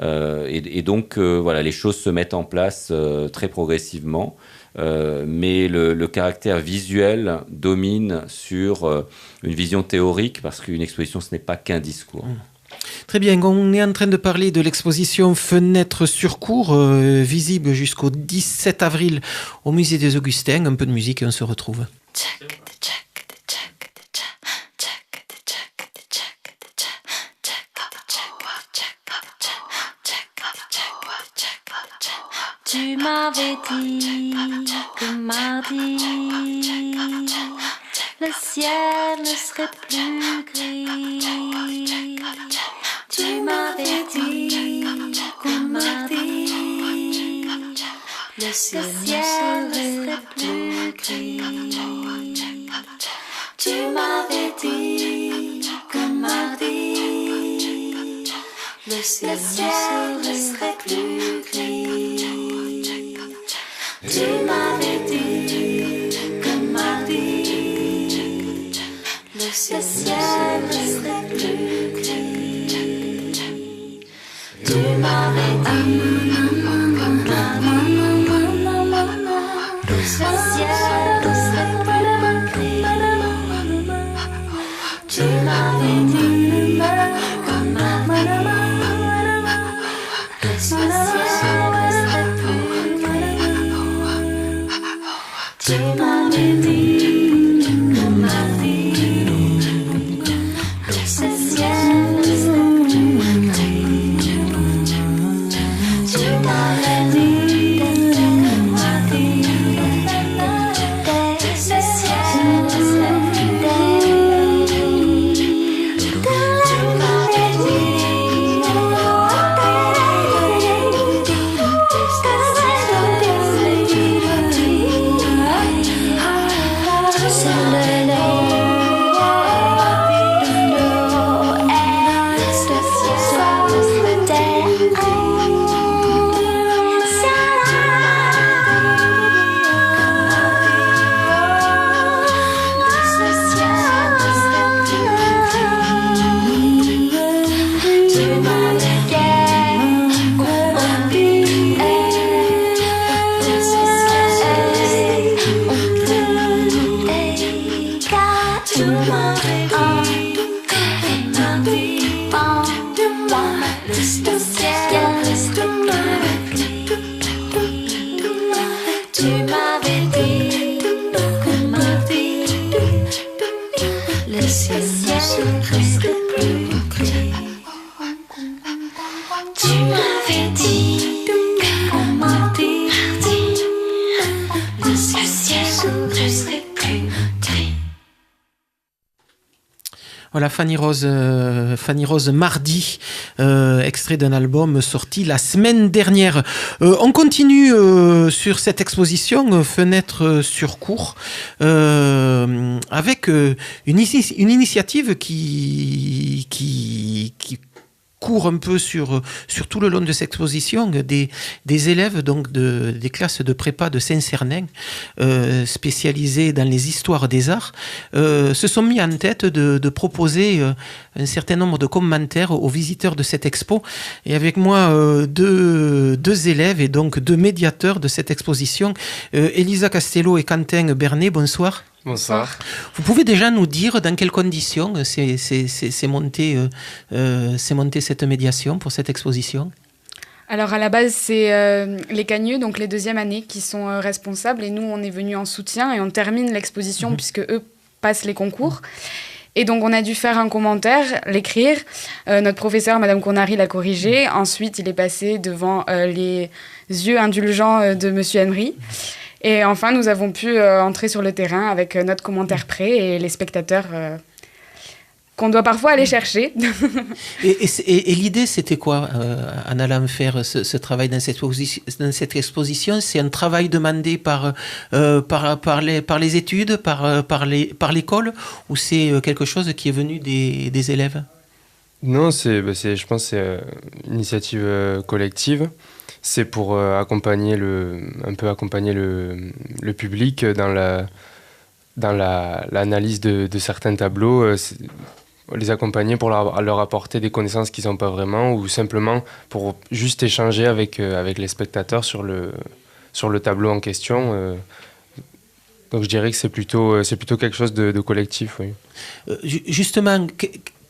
Et donc, voilà, les choses se mettent en place très progressivement. Mais le caractère visuel domine sur une vision théorique, parce qu'une exposition, ce n'est pas qu'un discours. Très bien, on est en train de parler de l'exposition Fenêtres sur cour, visible jusqu'au 17 avril au Musée des Augustins. Un peu de musique et on se retrouve. Tu m'avais dit que mardi, le ciel ne serait plus gris. Tu m'avais dit que mardi, le ciel ne serait plus gris. Tu m'avais dit que mardi, le ciel ne serait plus gris. Tu m'avais dit que mardi, le ciel ne serait plus gris. Tu m'avais dit que mardi, le ciel ne serait plus gris. Tu m'avais dit que mardi, le ciel ne serait plus gris. Tu m'avais dit que mardi, le ciel ne serait plus gris. Tu m'avais dit que mardi, le ciel ne serait plus gris. Tu m'avais dit que Voilà, Fanny Rose mardi, extrait d'un album sorti la semaine dernière. On continue sur cette exposition Fenêtre sur cour avec une initiative qui court un peu sur tout le long de cette exposition, des élèves donc des classes de prépa de Saint-Cernin, spécialisés dans les histoires des arts, se sont mis en tête de proposer un certain nombre de commentaires aux visiteurs de cette expo. Et avec moi, deux élèves et donc deux médiateurs de cette exposition, Elisa Castello et Quentin Bernet, bonsoir. Bonsoir. Vous pouvez déjà nous dire dans quelles conditions c'est monté cette médiation pour cette exposition ? Alors à la base, c'est les cagneux, donc les deuxièmes années, qui sont responsables. Et nous, on est venus en soutien et on termine l'exposition puisque eux passent les concours. Et donc on a dû faire un commentaire, l'écrire. Notre professeur, Madame Conary, l'a corrigé. Ensuite, il est passé devant les yeux indulgents de Monsieur Henry. Et enfin, nous avons pu entrer sur le terrain avec notre commentaire prêt et les spectateurs qu'on doit parfois aller chercher. Et l'idée, c'était quoi en allant faire ce travail dans cette exposition ? C'est un travail demandé par les études, par l'école, ou c'est quelque chose qui est venu des élèves ? Non, je pense que c'est une initiative collective. C'est pour accompagner le public dans l'analyse de certains tableaux, les accompagner pour leur apporter des connaissances qu'ils n'ont pas vraiment, ou simplement pour juste échanger avec les spectateurs sur le tableau en question. Donc je dirais que c'est plutôt quelque chose de collectif. Oui. Justement,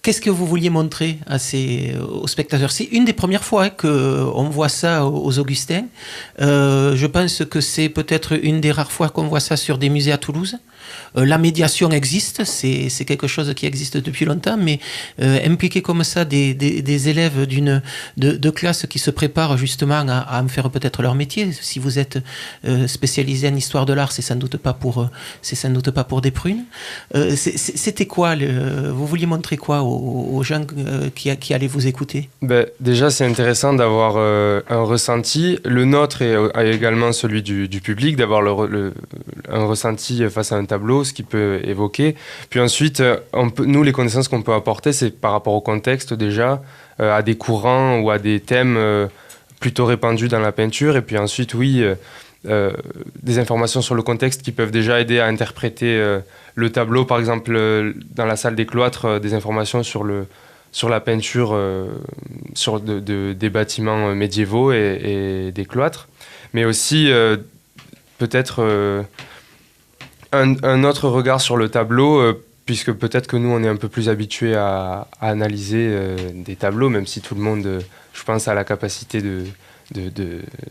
qu'est-ce que vous vouliez montrer aux spectateurs ? C'est une des premières fois qu'on voit ça aux Augustins. Je pense que c'est peut-être une des rares fois qu'on voit ça sur des musées à Toulouse. La médiation existe, c'est quelque chose qui existe depuis longtemps, mais impliquer comme ça des élèves de classe qui se préparent justement à en faire peut-être leur métier. Si vous êtes spécialisé en histoire de l'art, c'est sans doute pas pour des prunes. C'était quoi vous vouliez montrer quoi aux gens qui allaient vous écouter ? Déjà, c'est intéressant d'avoir un ressenti. Le nôtre et également celui du public, d'avoir un ressenti face à un tableau, ce qu'il peut évoquer. Puis ensuite, nous, les connaissances qu'on peut apporter, c'est par rapport au contexte déjà, à des courants ou à des thèmes plutôt répandus dans la peinture. Et puis ensuite, oui, des informations sur le contexte qui peuvent déjà aider à interpréter le tableau. Par exemple, dans la salle des cloîtres, des informations sur la peinture des bâtiments médiévaux et des cloîtres. Mais aussi, peut-être... Un autre regard sur le tableau, puisque peut-être que nous, on est un peu plus habitués à analyser des tableaux, même si tout le monde, je pense, a la capacité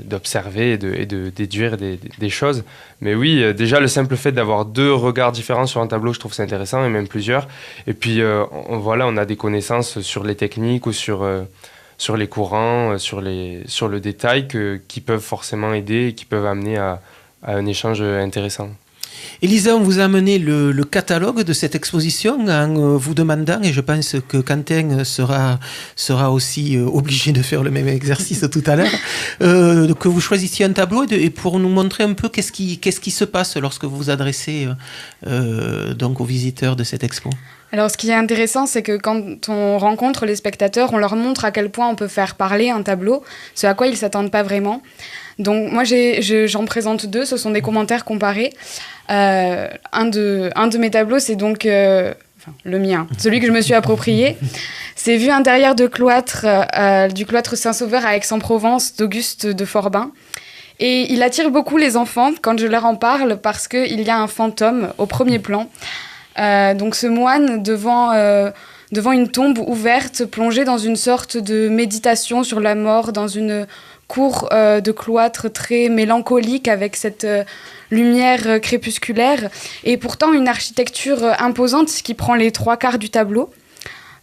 d'observer et de déduire des choses. Mais oui, déjà, le simple fait d'avoir deux regards différents sur un tableau, je trouve ça intéressant, et même plusieurs. Et puis, on a des connaissances sur les techniques ou sur les courants, sur le détail qui peuvent forcément aider et qui peuvent amener à un échange intéressant. Elisa, on vous a amené le catalogue de cette exposition en vous demandant, et je pense que Quentin sera aussi obligé de faire le même exercice tout à l'heure, que vous choisissiez un tableau et pour nous montrer un peu qu'est-ce qui se passe lorsque vous vous adressez donc aux visiteurs de cette expo. Alors, ce qui est intéressant, c'est que quand on rencontre les spectateurs, on leur montre à quel point on peut faire parler un tableau, ce à quoi ils ne s'attendent pas vraiment. Donc, moi, j'en présente deux. Ce sont des commentaires comparés. Un de mes tableaux, c'est donc le mien, celui que je me suis approprié. C'est Vue intérieure de cloître, du cloître Saint-Sauveur à Aix-en-Provence d'Auguste de Forbin. Et il attire beaucoup les enfants quand je leur en parle parce qu'il y a un fantôme au premier plan. Donc ce moine devant une tombe ouverte, plongé dans une sorte de méditation sur la mort, dans une cour de cloître très mélancolique avec cette lumière crépusculaire et pourtant une architecture imposante qui prend les 3/4 du tableau.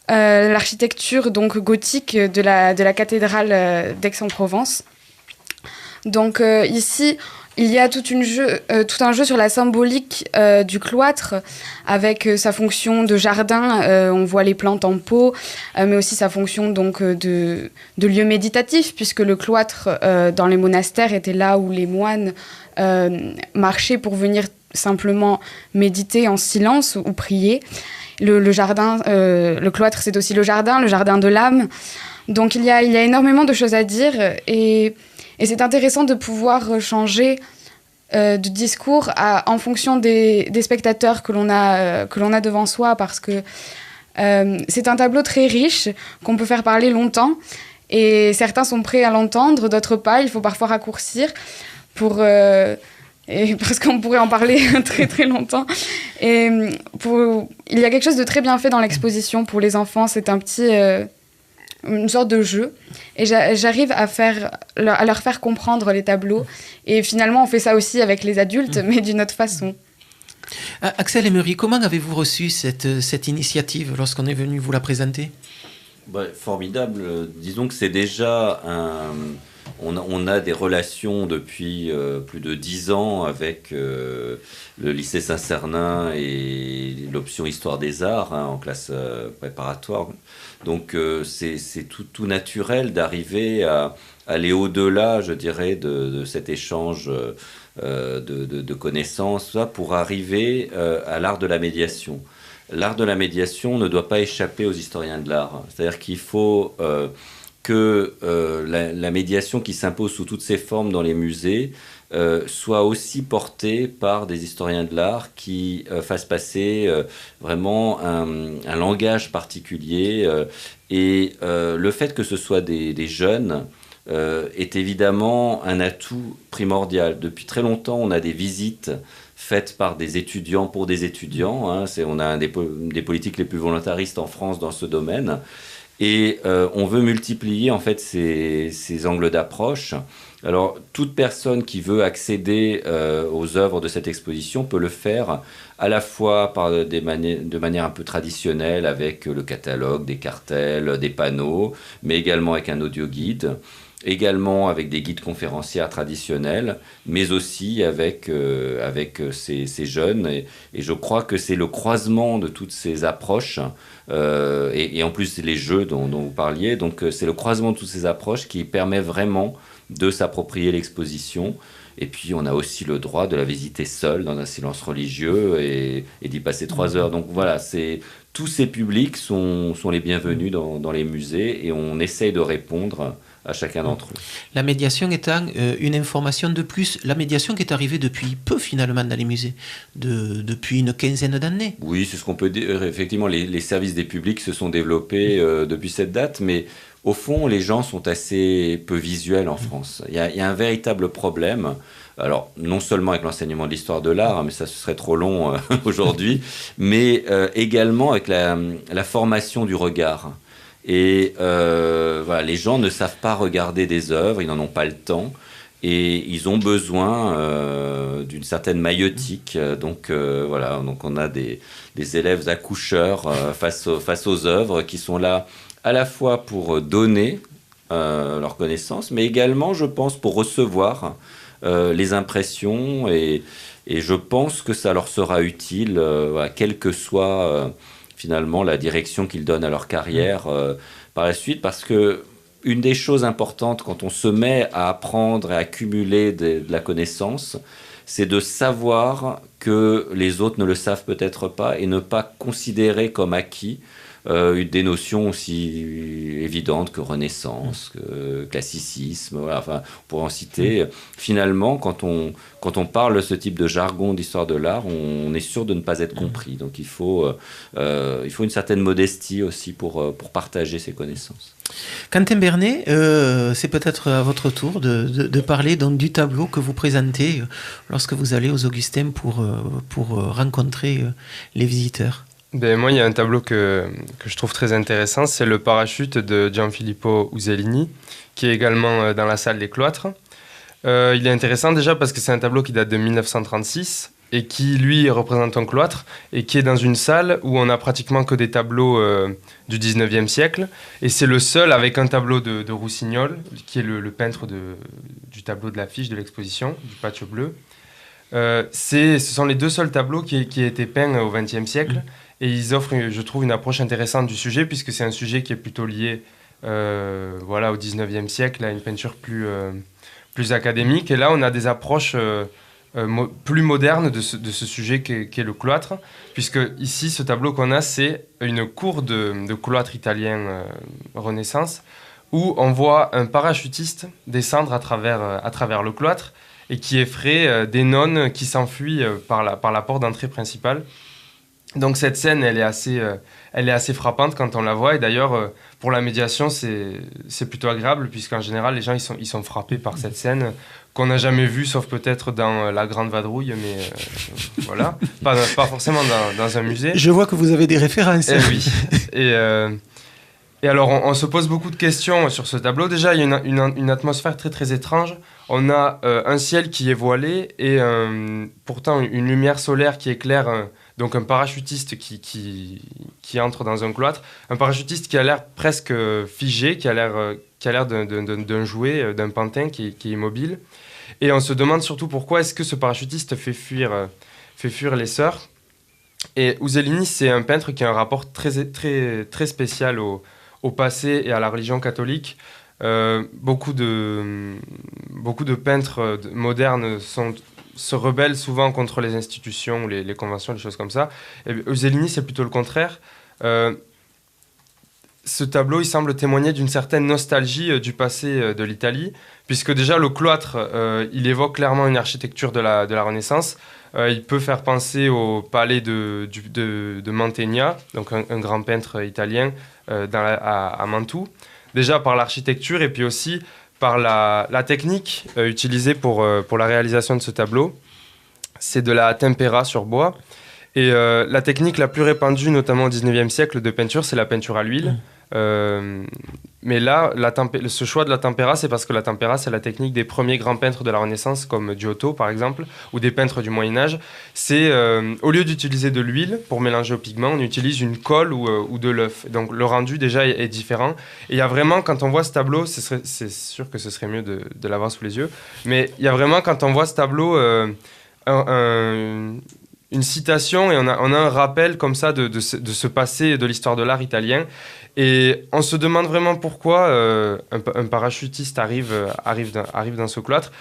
L'architecture donc gothique de la cathédrale d'Aix-en-Provence. Donc ici, il y a tout un jeu sur la symbolique du cloître, avec sa fonction de jardin, on voit les plantes en pot, mais aussi sa fonction donc, de lieu méditatif, puisque le cloître dans les monastères était là où les moines marchaient pour venir simplement méditer en silence ou prier. Le jardin, le cloître, c'est aussi le jardin de l'âme. Donc il y a énormément de choses à dire et c'est intéressant de pouvoir changer de discours en fonction des spectateurs que l'on a devant soi, parce que c'est un tableau très riche qu'on peut faire parler longtemps, et certains sont prêts à l'entendre, d'autres pas. Il faut parfois raccourcir parce qu'on pourrait en parler très très longtemps. Il y a quelque chose de très bien fait dans l'exposition pour les enfants. C'est une sorte de jeu, et j'arrive à leur faire comprendre les tableaux, et finalement on fait ça aussi avec les adultes, mais d'une autre façon. Axel Emery, comment avez-vous reçu cette initiative lorsqu'on est venu vous la présenter? Formidable. Disons que c'est déjà on a des relations depuis plus de 10 ans avec le lycée Saint-Cernin et l'option Histoire des Arts en classe préparatoire. Donc c'est tout naturel d'arriver à aller au-delà, je dirais, de cet échange de connaissances, pour arriver à l'art de la médiation. L'art de la médiation ne doit pas échapper aux historiens de l'art. C'est-à-dire qu'il faut que la médiation qui s'impose sous toutes ses formes dans les musées soit aussi portée par des historiens de l'art qui fassent passer vraiment un langage particulier. Et le fait que ce soit des jeunes est évidemment un atout primordial. Depuis très longtemps, on a des visites faites par des étudiants pour des étudiants. On a un des politiques les plus volontaristes en France dans ce domaine. Et on veut multiplier en fait ces angles d'approche. Alors, toute personne qui veut accéder aux œuvres de cette exposition peut le faire à la fois de manière un peu traditionnelle, avec le catalogue, des cartels, des panneaux, mais également avec un audio-guide, également avec des guides conférencières traditionnels, mais aussi avec ces jeunes. Et je crois que c'est le croisement de toutes ces approches, et en plus les jeux dont vous parliez, donc c'est le croisement de toutes ces approches qui permet vraiment de s'approprier l'exposition. Et puis on a aussi le droit de la visiter seule dans un silence religieux et d'y passer 3 heures. Donc voilà, tous ces publics sont les bienvenus dans les musées, et on essaye de répondre à chacun d'entre eux. La médiation étant une information de plus, la médiation qui est arrivée depuis peu finalement dans les musées, depuis une quinzaine d'années. Oui, c'est ce qu'on peut dire. Effectivement, les services des publics se sont développés depuis cette date, mais au fond, les gens sont assez peu visuels en France. Il y a un véritable problème. Alors, non seulement avec l'enseignement de l'histoire de l'art, mais ça ce serait trop long aujourd'hui, mais également avec la formation du regard. Et voilà, les gens ne savent pas regarder des œuvres, ils n'en ont pas le temps, et ils ont besoin d'une certaine maïeutique. Donc voilà, donc on a des élèves accoucheurs face aux œuvres qui sont là à la fois pour donner leur connaissance, mais également, je pense, pour recevoir les impressions, et je pense que ça leur sera utile, voilà, quelle que soit finalement la direction qu'ils donnent à leur carrière par la suite, parce que une des choses importantes quand on se met à apprendre et à accumuler de la connaissance, c'est de savoir que les autres ne le savent peut-être pas, et ne pas considérer comme acquis des notions aussi évidentes que Renaissance, que classicisme, voilà, enfin, on pourrait en citer. Finalement, quand on parle ce type de jargon d'histoire de l'art, on est sûr de ne pas être compris. Donc il faut une certaine modestie aussi pour partager ces connaissances. Quentin Bernet, c'est peut-être à votre tour de parler donc, du tableau que vous présentez lorsque vous allez aux Augustins pour rencontrer les visiteurs. Moi, il y a un tableau que je trouve très intéressant, c'est le parachute de Gianfilippo Usellini, qui est également dans la salle des cloîtres. Il est intéressant déjà parce que c'est un tableau qui date de 1936, et qui, lui, représente un cloître, et qui est dans une salle où on n'a pratiquement que des tableaux du 19e siècle. Et c'est le seul avec un tableau de Rossignol, qui est le peintre du tableau de l'affiche de l'exposition, du Patio Bleu. Ce sont les deux seuls tableaux qui aient été peints au XXe siècle. Et ils offrent, je trouve, une approche intéressante du sujet, puisque c'est un sujet qui est plutôt lié au 19e siècle, à une peinture plus académique. Et là, on a des approches plus modernes de ce sujet qu'est le cloître, puisque ici, ce tableau qu'on a, c'est une cour de cloître italien Renaissance, où on voit un parachutiste descendre à travers le cloître et qui effraie des nonnes qui s'enfuient par la porte d'entrée principale. Donc cette scène, elle est assez frappante quand on la voit. Et d'ailleurs, pour la médiation, c'est plutôt agréable, puisqu'en général, les gens ils sont frappés par cette scène qu'on n'a jamais vue, sauf peut-être dans La Grande Vadrouille, mais voilà, pas forcément dans un musée. Je vois que vous avez des références. Oui. Et alors, on se pose beaucoup de questions sur ce tableau. Déjà, il y a une atmosphère très, très étrange. On a un ciel qui est voilé et pourtant une lumière solaire qui éclaire... Donc un parachutiste qui entre dans un cloître, un parachutiste qui a l'air presque figé, qui a l'air d'un jouet, d'un pantin qui est immobile. Et on se demande surtout pourquoi est-ce que ce parachutiste fait fuir les sœurs. Et Usellini, c'est un peintre qui a un rapport très, très, très spécial au passé et à la religion catholique. Beaucoup de peintres modernes se rebellent souvent contre les institutions, les conventions, les choses comme ça. Et Usellini, c'est plutôt le contraire. Ce tableau, il semble témoigner d'une certaine nostalgie du passé de l'Italie, puisque déjà le cloître, il évoque clairement une architecture de la Renaissance. Il peut faire penser au palais de Mantegna, donc un grand peintre italien à Mantoue, déjà par l'architecture et puis aussi par la technique utilisée pour la réalisation de ce tableau. C'est de la tempera sur bois. Et la technique la plus répandue, notamment au 19e siècle, de peinture, c'est la peinture à l'huile. Mais là, ce choix de la tempera, c'est parce que la tempera, c'est la technique des premiers grands peintres de la Renaissance, comme Giotto, par exemple, ou des peintres du Moyen-Âge. C'est, au lieu d'utiliser de l'huile pour mélanger au pigment, on utilise une colle ou de l'œuf. Donc le rendu, déjà, est différent. Et il y a vraiment, quand on voit ce tableau, c'est sûr que ce serait mieux de l'avoir sous les yeux, mais il y a vraiment, quand on voit ce tableau, une citation et on a un rappel comme ça de ce passé de l'histoire de l'art italien. Et on se demande vraiment pourquoi un parachutiste arrive dans ce cloître.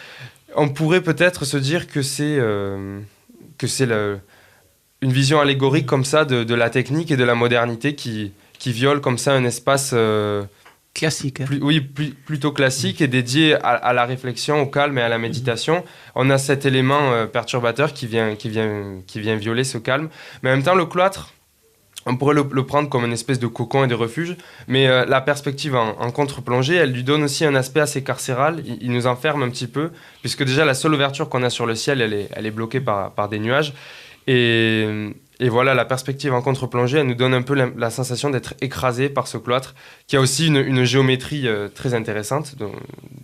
On pourrait peut-être se dire que c'est une vision allégorique comme ça de la technique et de la modernité qui viole comme ça un espace... classique. Plutôt classique et dédié à la réflexion, au calme et à la méditation. On a cet élément perturbateur qui vient violer ce calme. Mais en même temps, le cloître, on pourrait le prendre comme une espèce de cocon et de refuge, mais la perspective en contre-plongée, elle lui donne aussi un aspect assez carcéral. Il nous enferme un petit peu, puisque déjà la seule ouverture qu'on a sur le ciel, elle est bloquée par des nuages. Et voilà, la perspective en contre-plongée, elle nous donne un peu la sensation d'être écrasé par ce cloître, qui a aussi une géométrie très intéressante.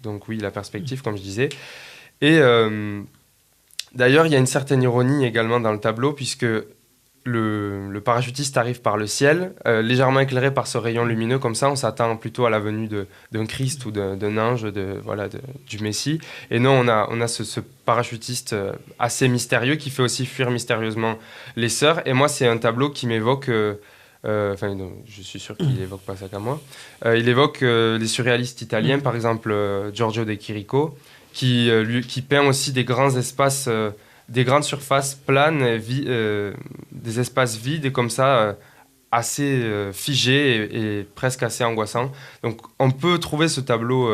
Donc oui, la perspective, comme je disais. Et d'ailleurs, il y a une certaine ironie également dans le tableau, puisque le parachutiste arrive par le ciel, légèrement éclairé par ce rayon lumineux. Comme ça, on s'attend plutôt à la venue d'un Christ ou d'un ange, du Messie. Et non, on a ce parachutiste assez mystérieux qui fait aussi fuir mystérieusement les sœurs. Et moi, c'est un tableau qui m'évoque... je suis sûr qu'il évoque pas ça qu'à moi. Il évoque les surréalistes italiens, par exemple Giorgio de Chirico, qui peint aussi des grands espaces... des grandes surfaces planes, des espaces vides et comme ça, assez figés et presque assez angoissants. Donc on peut trouver ce tableau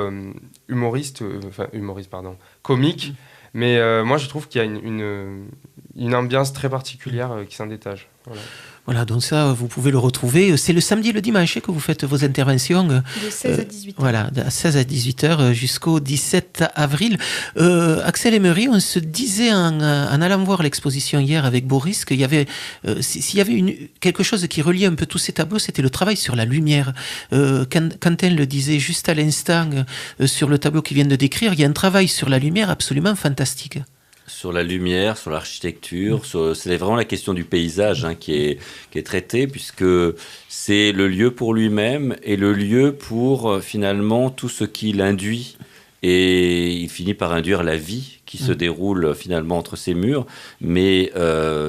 comique, mais moi je trouve qu'il y a une ambiance très particulière qui s'en détache. Voilà, donc ça, vous pouvez le retrouver. C'est le samedi et le dimanche que vous faites vos interventions. De 16 à 18h. Voilà, de 16 à 18h jusqu'au 17 avril. Axel Emery, on se disait en allant voir l'exposition hier avec Boris qu'il y avait, s'il y avait quelque chose qui reliait un peu tous ces tableaux, c'était le travail sur la lumière. Quentin le disait juste à l'instant sur le tableau qu'il vient de décrire, il y a un travail sur la lumière absolument fantastique. Sur la lumière, sur l'architecture, c'est vraiment la question du paysage qui est traitée, puisque c'est le lieu pour lui-même et le lieu pour finalement tout ce qu'il induit. Et il finit par induire la vie qui se déroule finalement entre ces murs, mais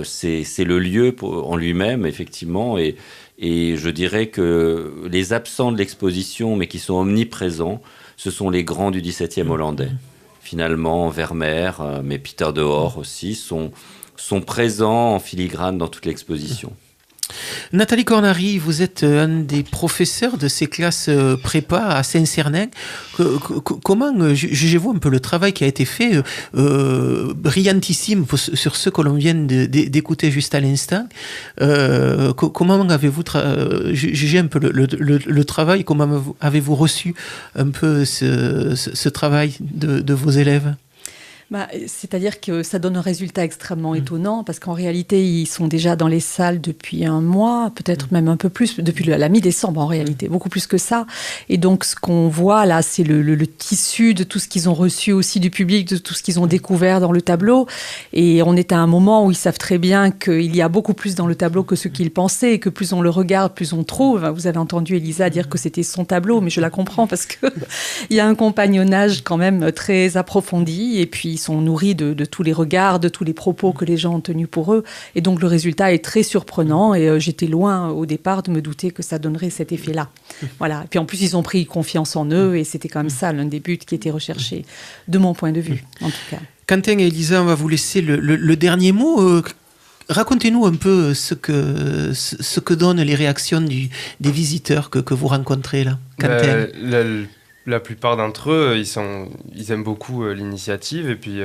c'est le lieu en lui-même, effectivement, et je dirais que les absents de l'exposition, mais qui sont omniprésents, ce sont les grands du XVIIe hollandais. Finalement, Vermeer, mais Peter de Hoor aussi, sont présents en filigrane dans toute l'exposition. Nathalie Cornary, vous êtes un des professeurs de ces classes prépa à Saint-Cernin. Comment jugez-vous un peu le travail qui a été fait, brillantissime sur ce que l'on vient d'écouter juste à l'instant. Comment avez-vous jugé un peu le travail? Comment avez-vous reçu un peu ce travail de vos élèves? C'est-à-dire que ça donne un résultat extrêmement étonnant, parce qu'en réalité, ils sont déjà dans les salles depuis un mois, peut-être même un peu plus, depuis la mi-décembre en réalité, beaucoup plus que ça. Et donc, ce qu'on voit là, c'est le tissu de tout ce qu'ils ont reçu aussi du public, de tout ce qu'ils ont découvert dans le tableau. Et on est à un moment où ils savent très bien qu'il y a beaucoup plus dans le tableau que ce qu'ils pensaient, et que plus on le regarde, plus on trouve. Vous avez entendu Elisa dire que c'était son tableau, mais je la comprends, parce qu'il y a un compagnonnage quand même très approfondi, et puis ils sont nourris de tous les regards, de tous les propos que les gens ont tenus pour eux. Et donc, le résultat est très surprenant. Et j'étais loin, au départ, de me douter que ça donnerait cet effet-là. Voilà. Et puis, en plus, ils ont pris confiance en eux. Et c'était quand même ça, l'un des buts qui était recherché, de mon point de vue, en tout cas. Quentin et Elisa, on va vous laisser le dernier mot. Racontez-nous un peu ce que donnent les réactions des visiteurs que vous rencontrez là. Quentin. La plupart d'entre eux, ils aiment beaucoup l'initiative, et puis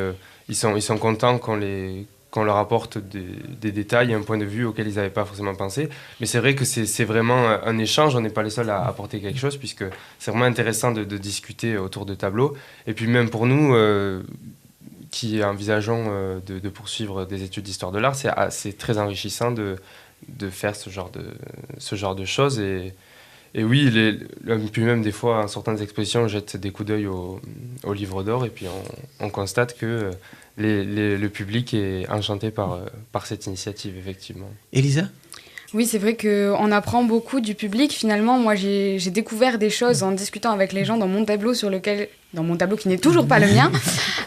ils sont contents qu'on leur apporte des détails et un point de vue auquel ils n'avaient pas forcément pensé. Mais c'est vrai que c'est vraiment un échange, on n'est pas les seuls à apporter quelque chose, puisque c'est vraiment intéressant de discuter autour de tableaux. Et puis même pour nous, qui envisageons de poursuivre des études d'histoire de l'art, c'est très enrichissant de faire ce genre de choses. Et oui, puis même des fois, en sortant des expositions, on jette des coups d'œil au livre d'or, et puis on constate que le public est enchanté par cette initiative, effectivement. Elisa ? Oui, c'est vrai qu'on apprend beaucoup du public. Finalement, moi, j'ai découvert des choses en discutant avec les gens dans mon tableau qui n'est toujours pas le mien.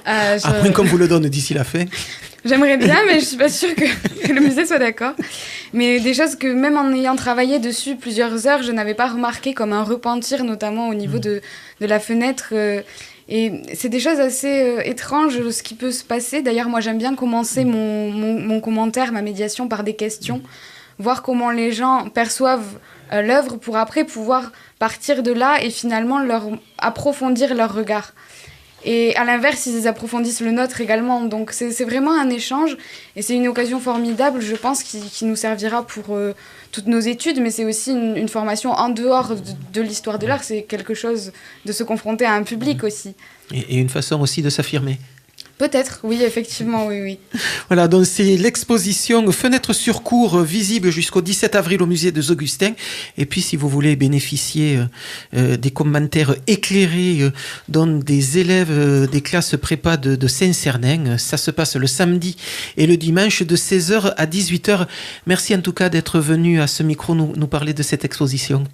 Après, comme vous le donne d'ici la fin. J'aimerais bien, mais je suis pas sûre que le musée soit d'accord. Mais des choses que, même en ayant travaillé dessus plusieurs heures, je n'avais pas remarqué, comme un repentir, notamment au niveau de la fenêtre. Et c'est des choses assez étranges, ce qui peut se passer. D'ailleurs, moi, j'aime bien commencer mon commentaire, ma médiation, par des questions. Voir comment les gens perçoivent l'œuvre pour après pouvoir partir de là et finalement approfondir leur regard. Et à l'inverse, ils approfondissent le nôtre également. Donc c'est vraiment un échange et c'est une occasion formidable, je pense, qui nous servira pour toutes nos études, mais c'est aussi une formation en dehors de l'histoire de l'art. C'est quelque chose de se confronter à un public aussi. Et une façon aussi de s'affirmer. Peut-être, oui, effectivement, oui. Voilà, donc c'est l'exposition Fenêtre sur cour, visible jusqu'au 17 avril au musée des Augustins. Et puis, si vous voulez bénéficier des commentaires éclairés dont des élèves des classes prépa de Saint-Cernin, ça se passe le samedi et le dimanche de 16h à 18h. Merci en tout cas d'être venu à ce micro nous parler de cette exposition.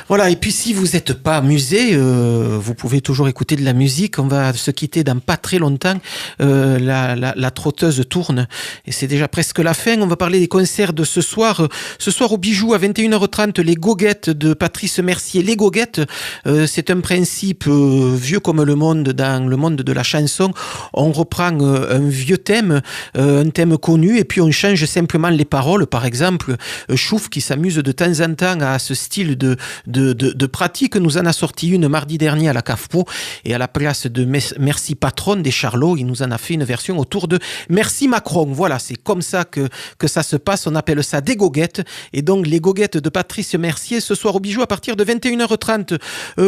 Voilà, et puis si vous n'êtes pas musée, vous pouvez toujours écouter de la musique. On va se quitter dans pas très longtemps. La trotteuse tourne et c'est déjà presque la fin. On va parler des concerts de ce soir. Ce soir au Bijou à 21h30, les goguettes de Patrice Mercier. Les goguettes, c'est un principe vieux comme le monde dans le monde de la chanson. On reprend un vieux thème, un thème connu, et puis on change simplement les paroles. Par exemple, Chouf qui s'amuse de temps en temps à ce style de pratique nous en a sorti une mardi dernier à la CAFPO, et à la place de Merci Patron des Charlots, il nous en a fait une version autour de Merci Macron. Voilà, c'est comme ça que ça se passe. On appelle ça des goguettes. Et donc, les goguettes de Patrice Mercier ce soir au Bijou à partir de 21h30.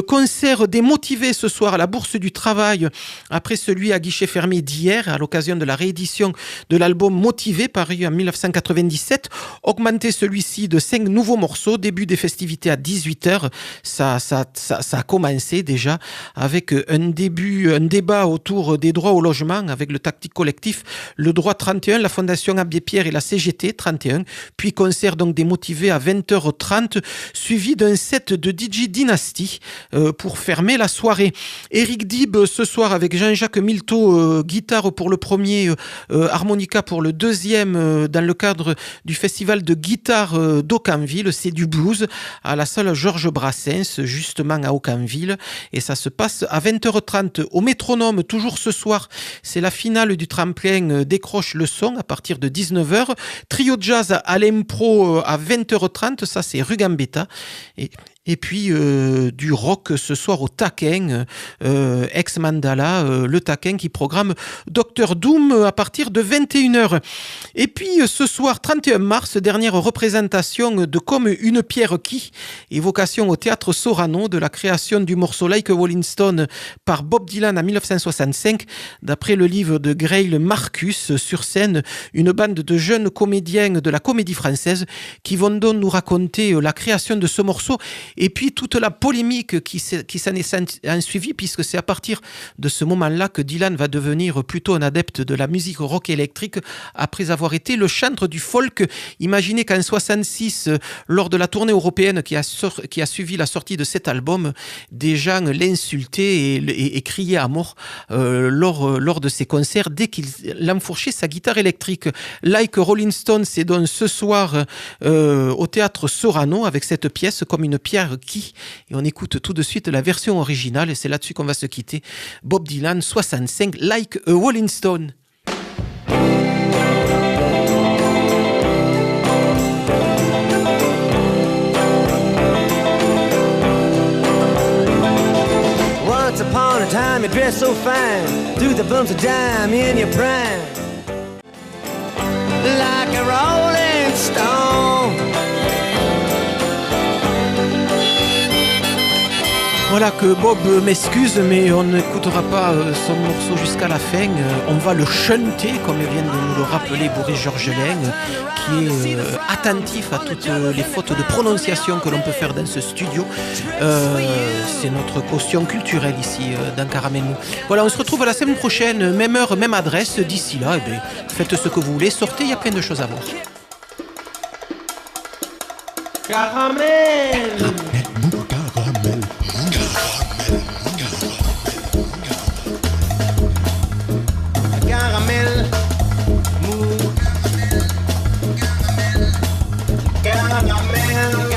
Concert des motivés ce soir à la Bourse du Travail, après celui à guichet fermé d'hier, à l'occasion de la réédition de l'album Motivé, paru en 1997. Augmenté celui-ci de 5 nouveaux morceaux. Début des festivités à 18h. Ça a commencé déjà avec un débat autour des droits au logement justement avec le Tactique Collectif, le Droit 31, la Fondation Abbé Pierre et la CGT 31, puis concert donc démotivé à 20h30, suivi d'un set de DJ Dynasty pour fermer la soirée. Eric Dib ce soir avec Jean-Jacques Milteau, guitare pour le premier, harmonica pour le deuxième, dans le cadre du festival de guitare d'Aucanville. C'est du blues à la salle Georges Brassens, justement à Aucanville, et ça se passe à 20h30. Au Métronome, toujours ce soir, c'est la finale du tremplin Décroche le son à partir de 19h. Trio de jazz à l'Impro à 20h30, ça c'est rue Gambetta. Et puis du rock ce soir au Taquin, ex-Mandala, le Taquin qui programme Dr Doom à partir de 21h. Et puis ce soir, 31 mars, dernière représentation de Comme une pierre qui, évocation au théâtre Sorano de la création du morceau Like a Rolling Stone par Bob Dylan en 1965, d'après le livre de Grail Marcus. Sur scène, une bande de jeunes comédiens de la Comédie Française qui vont donc nous raconter la création de ce morceau et puis toute la polémique qui s'en est suivie, puisque c'est à partir de ce moment-là que Dylan va devenir plutôt un adepte de la musique rock électrique après avoir été le chantre du folk. Imaginez qu'en 66, lors de la tournée européenne qui a suivi la sortie de cet album, des gens l'insultaient et criaient à mort lors de ses concerts dès qu'il enfourchait sa guitare électrique. Like Rolling Stone, c'est donc ce soir au théâtre Sorano avec cette pièce Comme une pierre qui, et on écoute tout de suite la version originale et c'est là-dessus qu'on va se quitter. Bob Dylan 65, Like a Rolling Stone. Once upon a time you dressed so fine, threw the bumps of dime in your prime, like a rolling stone. Voilà que Bob m'excuse, mais on n'écoutera pas son morceau jusqu'à la fin. On va le chanter, comme vient de nous le rappeler Boris Georgelin, qui est attentif à toutes les fautes de prononciation que l'on peut faire dans ce studio. C'est notre caution culturelle ici dans Caramel Mou. Voilà, on se retrouve la semaine prochaine, même heure, même adresse. D'ici là, eh bien, faites ce que vous voulez, sortez, il y a plein de choses à voir. Caramel. Caramel mou. Caramel.